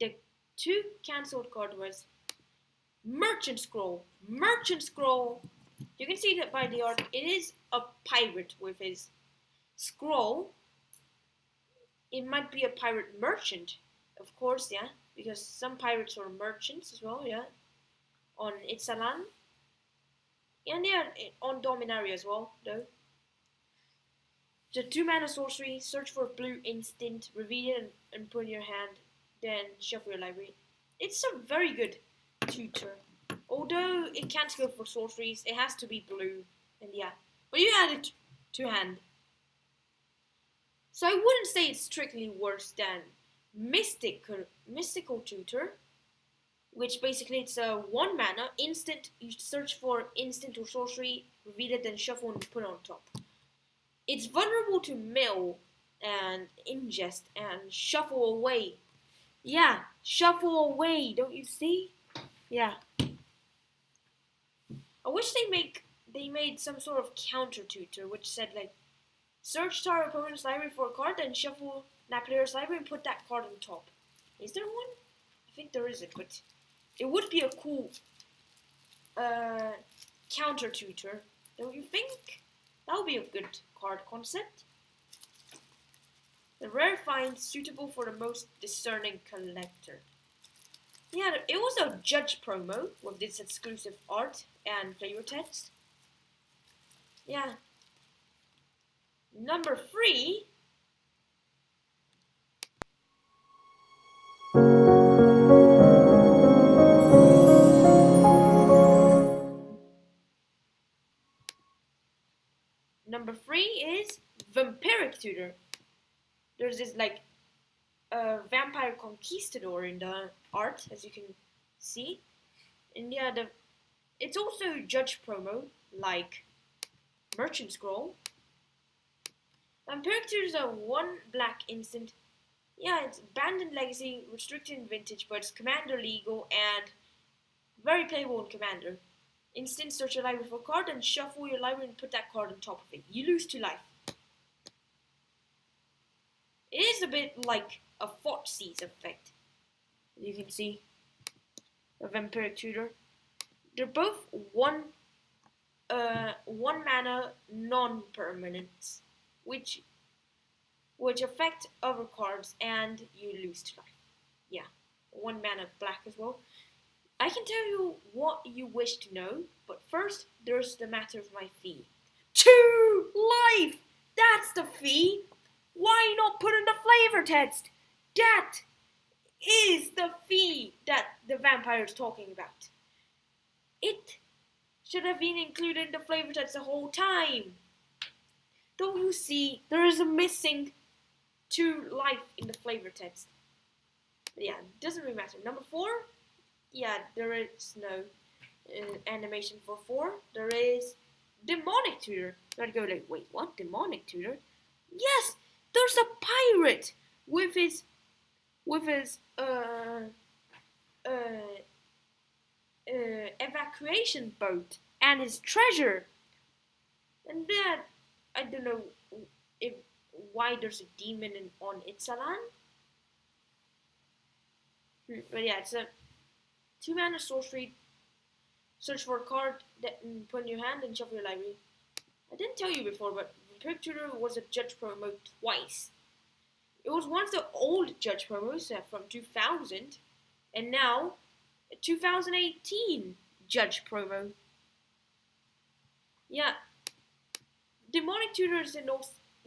The 2 cancelled card was Merchant Scroll. Merchant Scroll, you can see that by the art, it is a pirate with his scroll. It might be a pirate merchant, of course, yeah, because some pirates are merchants as well, yeah, on Ixalan. And they are on Dominaria as well, though. It's a 2 mana sorcery, search for a blue instant, reveal it and put in your hand, then shuffle your library. It's a very good tutor. Although it can't go for sorceries, it has to be blue, and yeah. But you add it to hand. So I wouldn't say it's strictly worse than Mystical Tutor, which basically it's a 1 mana instant. You search for instant or sorcery, reveal it, then shuffle and put it on top. It's vulnerable to mill and ingest and shuffle away. Yeah, shuffle away, don't you see? Yeah. I wish they made some sort of counter tutor which said like search our opponent's library for a card and shuffle that player's library and put that card on top. Is there one? I think there isn't, but it would be a cool counter tutor, don't you think? That would be a good card concept. The rare find suitable for the most discerning collector. Yeah, it was a Judge promo with this exclusive art and flavor text. Yeah. Number 3. Number 3 is Vampiric Tutor. There's this like vampire conquistador in the art, as you can see. And yeah, it's also Judge promo, like Merchant Scroll. Vampiric Tutor is a 1 black instant. Yeah, it's banned in Legacy, restricted in Vintage, but it's Commander legal and very playable in Commander. Instant, search your library for a card and shuffle your library and put that card on top of it. You lose 2 life. It is a bit like a Thoughtseize effect, as you can see. A Vampiric Tutor. They're both one mana non-permanents, which affect other cards and you lose 2 life. Yeah, 1 mana black as well. I can tell you what you wish to know, but first there's the matter of my fee. 2 life! That's the fee! Why not put in the flavor text? That is the fee that the vampire is talking about. It should have been included in the flavor text the whole time. Don't you see? There is a missing 2 life in the flavor text. But yeah, it doesn't really matter. Number 4, yeah, there is no animation for 4. There is Demonic Tutor. I'd go like, wait, what? Demonic Tutor? Yes, there's a pirate with his evacuation boat and his treasure. And then I don't know why there's a demon on Ixalan. But yeah, it's a 2 mana sorcery. Search for a card that put in your hand and shuffle your library. I didn't tell you before, but Vampiric Tutor was a Judge promo twice. It was one of the old Judge promos from 2000, and now a 2018 Judge promo. Yeah, Demonic Tutor is in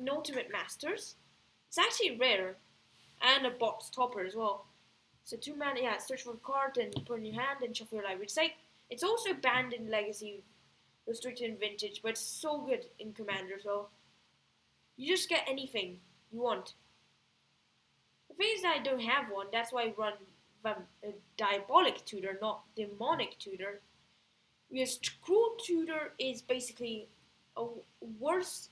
Ultimate Masters. It's actually rare, and a box topper as well. So 2 mana, yeah, search for a card and put in your hand and shuffle your library. It's also banned in Legacy, restricted in Vintage, but it's so good in Commander as well. You just get anything you want. The thing is that I don't have one, that's why I run Diabolic Tutor, not Demonic Tutor. Because Cruel Tutor is basically a worse,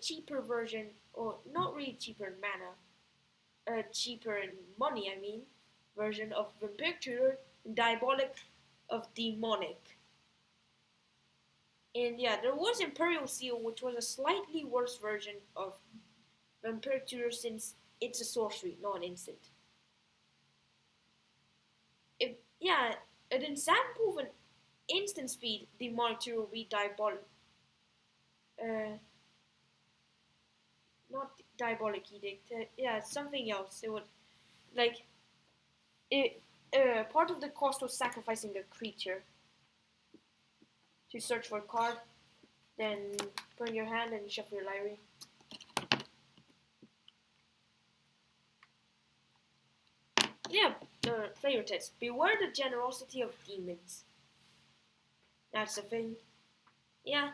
cheaper version, or not really cheaper in mana, cheaper in money, I mean, version of Vampiric Tutor, and Diabolic of Demonic. And yeah, there was Imperial Seal, which was a slightly worse version of Vampiric Tutor since it's a sorcery, not an instant. An example of an instant speed Demonic Tutor will be Diabolic. Not Diabolic Edict. Something else. It would part of the cost was sacrificing a creature to search for a card, then put in your hand and shuffle your library. Yeah, the flavor text. Beware the generosity of demons. That's the thing. Yeah.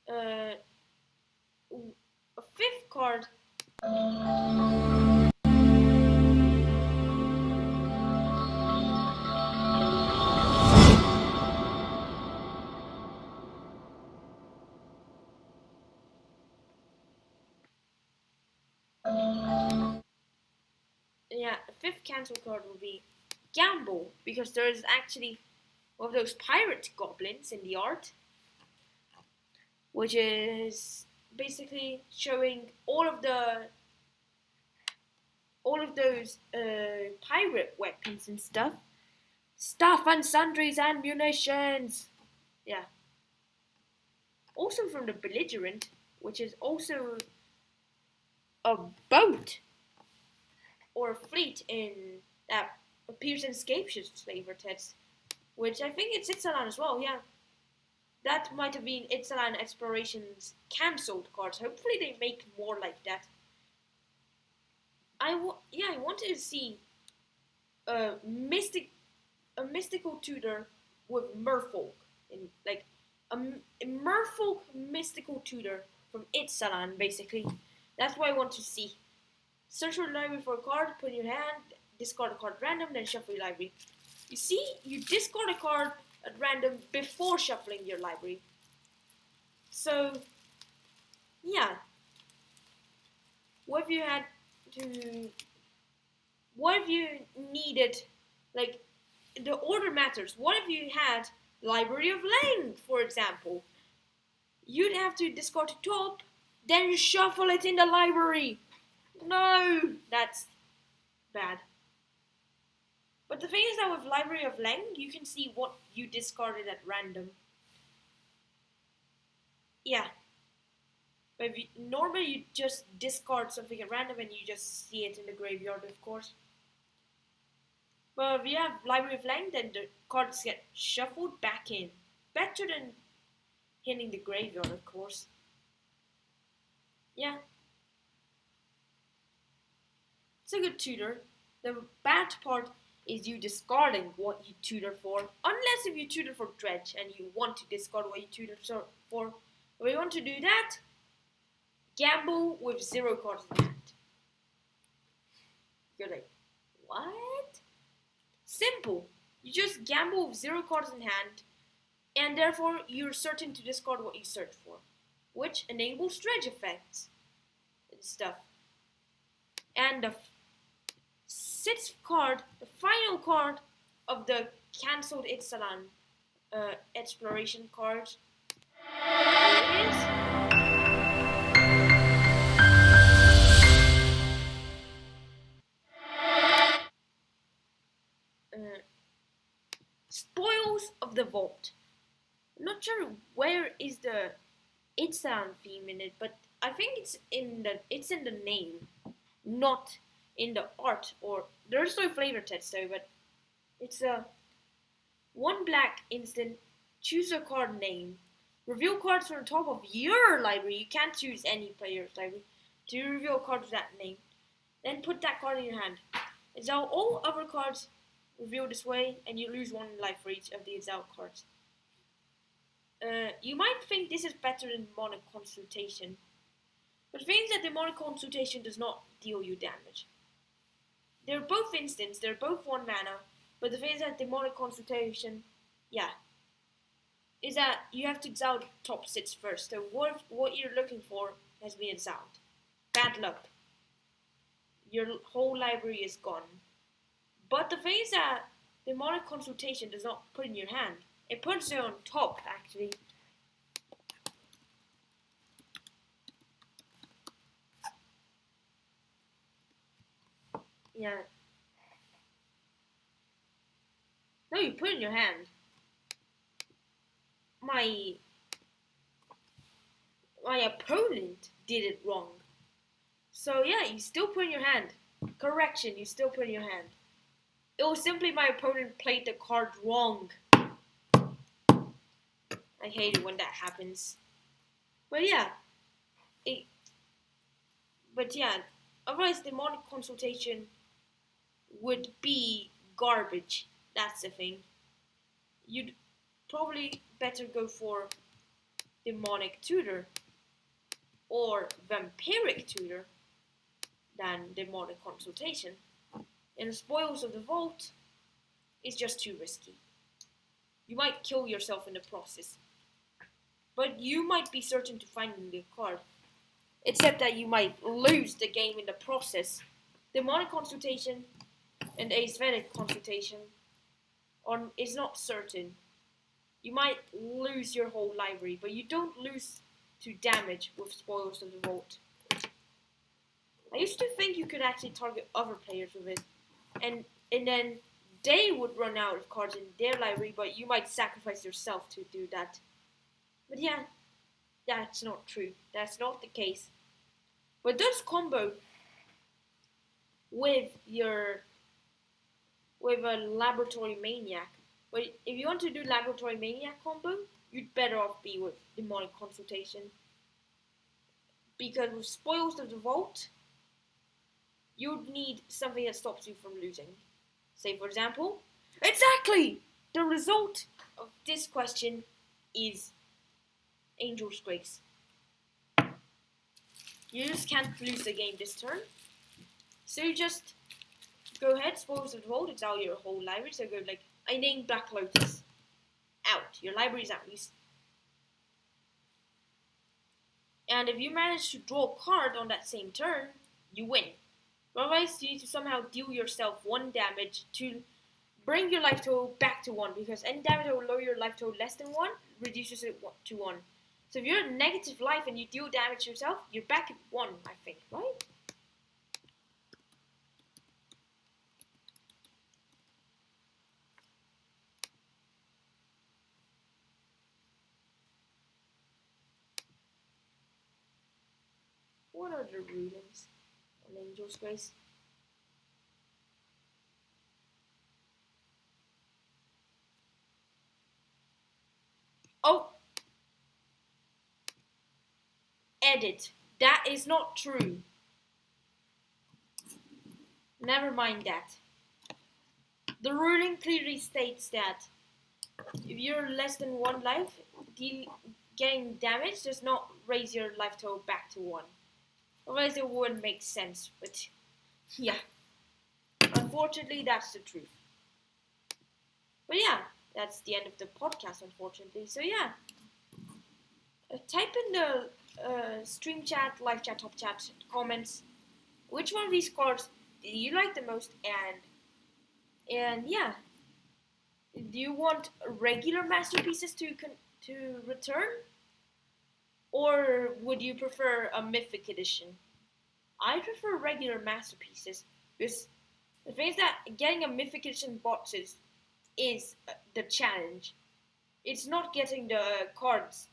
A 5th card. Yeah, a 5th cancel card will be Gamble, because there is actually one of those pirate goblins in the art, which is basically showing all of those pirate weapons and stuff and sundries and munitions. Yeah. Also from the belligerent, which is also a boat or a fleet that appears in Scapeship's flavor text, which I think it's Ixalan as well. Yeah. That might have been Ixalan Exploration's cancelled cards. Hopefully they make more like that. I wanted to see a mystical tutor with Merfolk, like a Merfolk mystical tutor from Ixalan, basically. That's what I want to see. Search your library for a card, put in your hand, discard a card random, then shuffle your library. You see, you discard a card at random before shuffling your library. So, yeah. What if you needed, like, the order matters. What if you had Library of Length, for example? You'd have to discard the top, then shuffle it in the library. No, that's bad. But the thing is that with Library of Length, you can see what you discarded at random. Yeah. But normally you just discard something at random and you just see it in the graveyard, of course. But if you have Library of Length, then the cards get shuffled back in. Better than hitting the graveyard, of course. Yeah. It's a good tutor. The bad part is you discarding what you tutor for. Unless if you tutor for Dredge and you want to discard what you tutor for. If you want to do that, gamble with 0 cards in hand. You're like, what? Simple. You just gamble with 0 cards in hand, and therefore you're certain to discard what you search for, which enables dredge effects and stuff. And the 6th card, the final card of the cancelled Ixalan exploration card is Spoils of the Vault. I'm not sure where is the Ixalan theme in it, but I think it's in the name, not in the art. Or there's no flavor text though, but it's a 1 black instant. Choose a card name. Reveal cards from the top of your library. You can't choose any player's library to reveal a card with that name. Then put that card in your hand. Exile all other cards revealed this way, and you lose 1 life for each of the exiled cards. You might think this is better than Demonic Consultation, but the thing is that Demonic Consultation does not deal you damage. They're both instants, they're both 1 mana, but the thing is that Demonic Consultation, is that you have to exile the top 6 first. So what you're looking for has been exiled. Bad luck. Your whole library is gone. But the thing is that Demonic Consultation does not put in your hand. It puts it on top, actually. Yeah. No, you put it in your hand. My opponent did it wrong. So yeah, you still put it in your hand. Correction, you still put it in your hand. It was simply my opponent played the card wrong. I hate it when that happens. But yeah. Otherwise Demonic Consultation would be garbage. That's the thing. You'd probably better go for Demonic Tutor or Vampiric Tutor than Demonic Consultation. And the Spoils of the Vault is just too risky. You might kill yourself in the process. But you might be certain to find the card. Except that you might lose the game in the process. Demonic Consultation and Aesthetic Consultation is not certain. You might lose your whole library, but you don't lose to damage with Spoils of the Vault. I used to think you could actually target other players with it, and then they would run out of cards in their library, but you might sacrifice yourself to do that. But yeah, that's not true. That's not the case. But it does combo with a Laboratory Maniac. But if you want to do Laboratory Maniac combo, you'd better off be with Demonic Consultation. Because with Spoils of the Vault, you'd need something that stops you from losing. Say, for example, exactly! The result of this question is Angel's Grace. You just can't lose the game this turn. So you just go ahead, Spoils of the Vault, it's out your whole library. So go like, I named Black Lotus. Out. Your library is out. And if you manage to draw a card on that same turn, you win. Otherwise, you need to somehow deal yourself 1 damage to bring your life total back to 1, because any damage that will lower your life total less than 1 reduces it to 1. So if you're at negative life and you deal damage to yourself, you're back at 1, I think, right? What are the rulings on Angel's Grace? Oh! Edit. That is not true. Never mind that. The ruling clearly states that if you're less than 1 life, getting damage does not raise your life total back to 1. Otherwise it wouldn't make sense, but yeah. Unfortunately, that's the truth. But yeah, that's the end of the podcast, unfortunately. So yeah, type in the stream chat, live chat, top chat, comments, which one of these cards do you like the most, and yeah, do you want regular masterpieces to return? Or would you prefer a mythic edition? I prefer regular masterpieces, because the thing is that getting a mythic edition boxes is the challenge. It's not getting the cards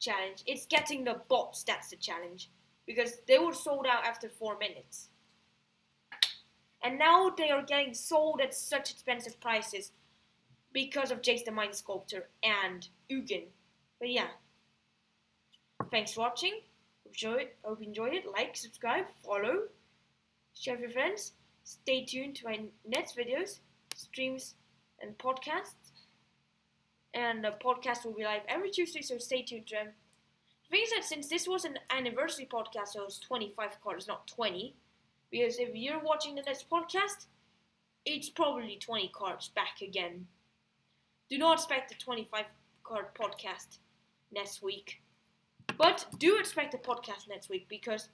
challenge, it's getting the bots that's the challenge. Because they were sold out after 4 minutes. And now they are getting sold at such expensive prices because of Jace the Mind Sculptor and Ugin. But yeah. Thanks for watching. Hope you enjoyed it. Like, subscribe, follow, share with your friends. Stay tuned to my next videos, streams, and podcasts. And the podcast will be live every Tuesday, so stay tuned to them. The thing is that since this was an anniversary podcast, so it's 25 cards, not 20. Because if you're watching the next podcast, it's probably 20 cards back again. Do not expect a 25 card podcast next week. But do expect a podcast next week, because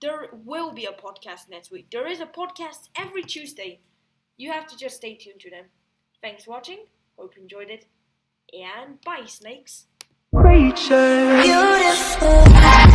there will be a podcast next week. There is a podcast every Tuesday. You have to just stay tuned to them. Thanks for watching. Hope you enjoyed it. And bye, snakes. Creature. Beautiful.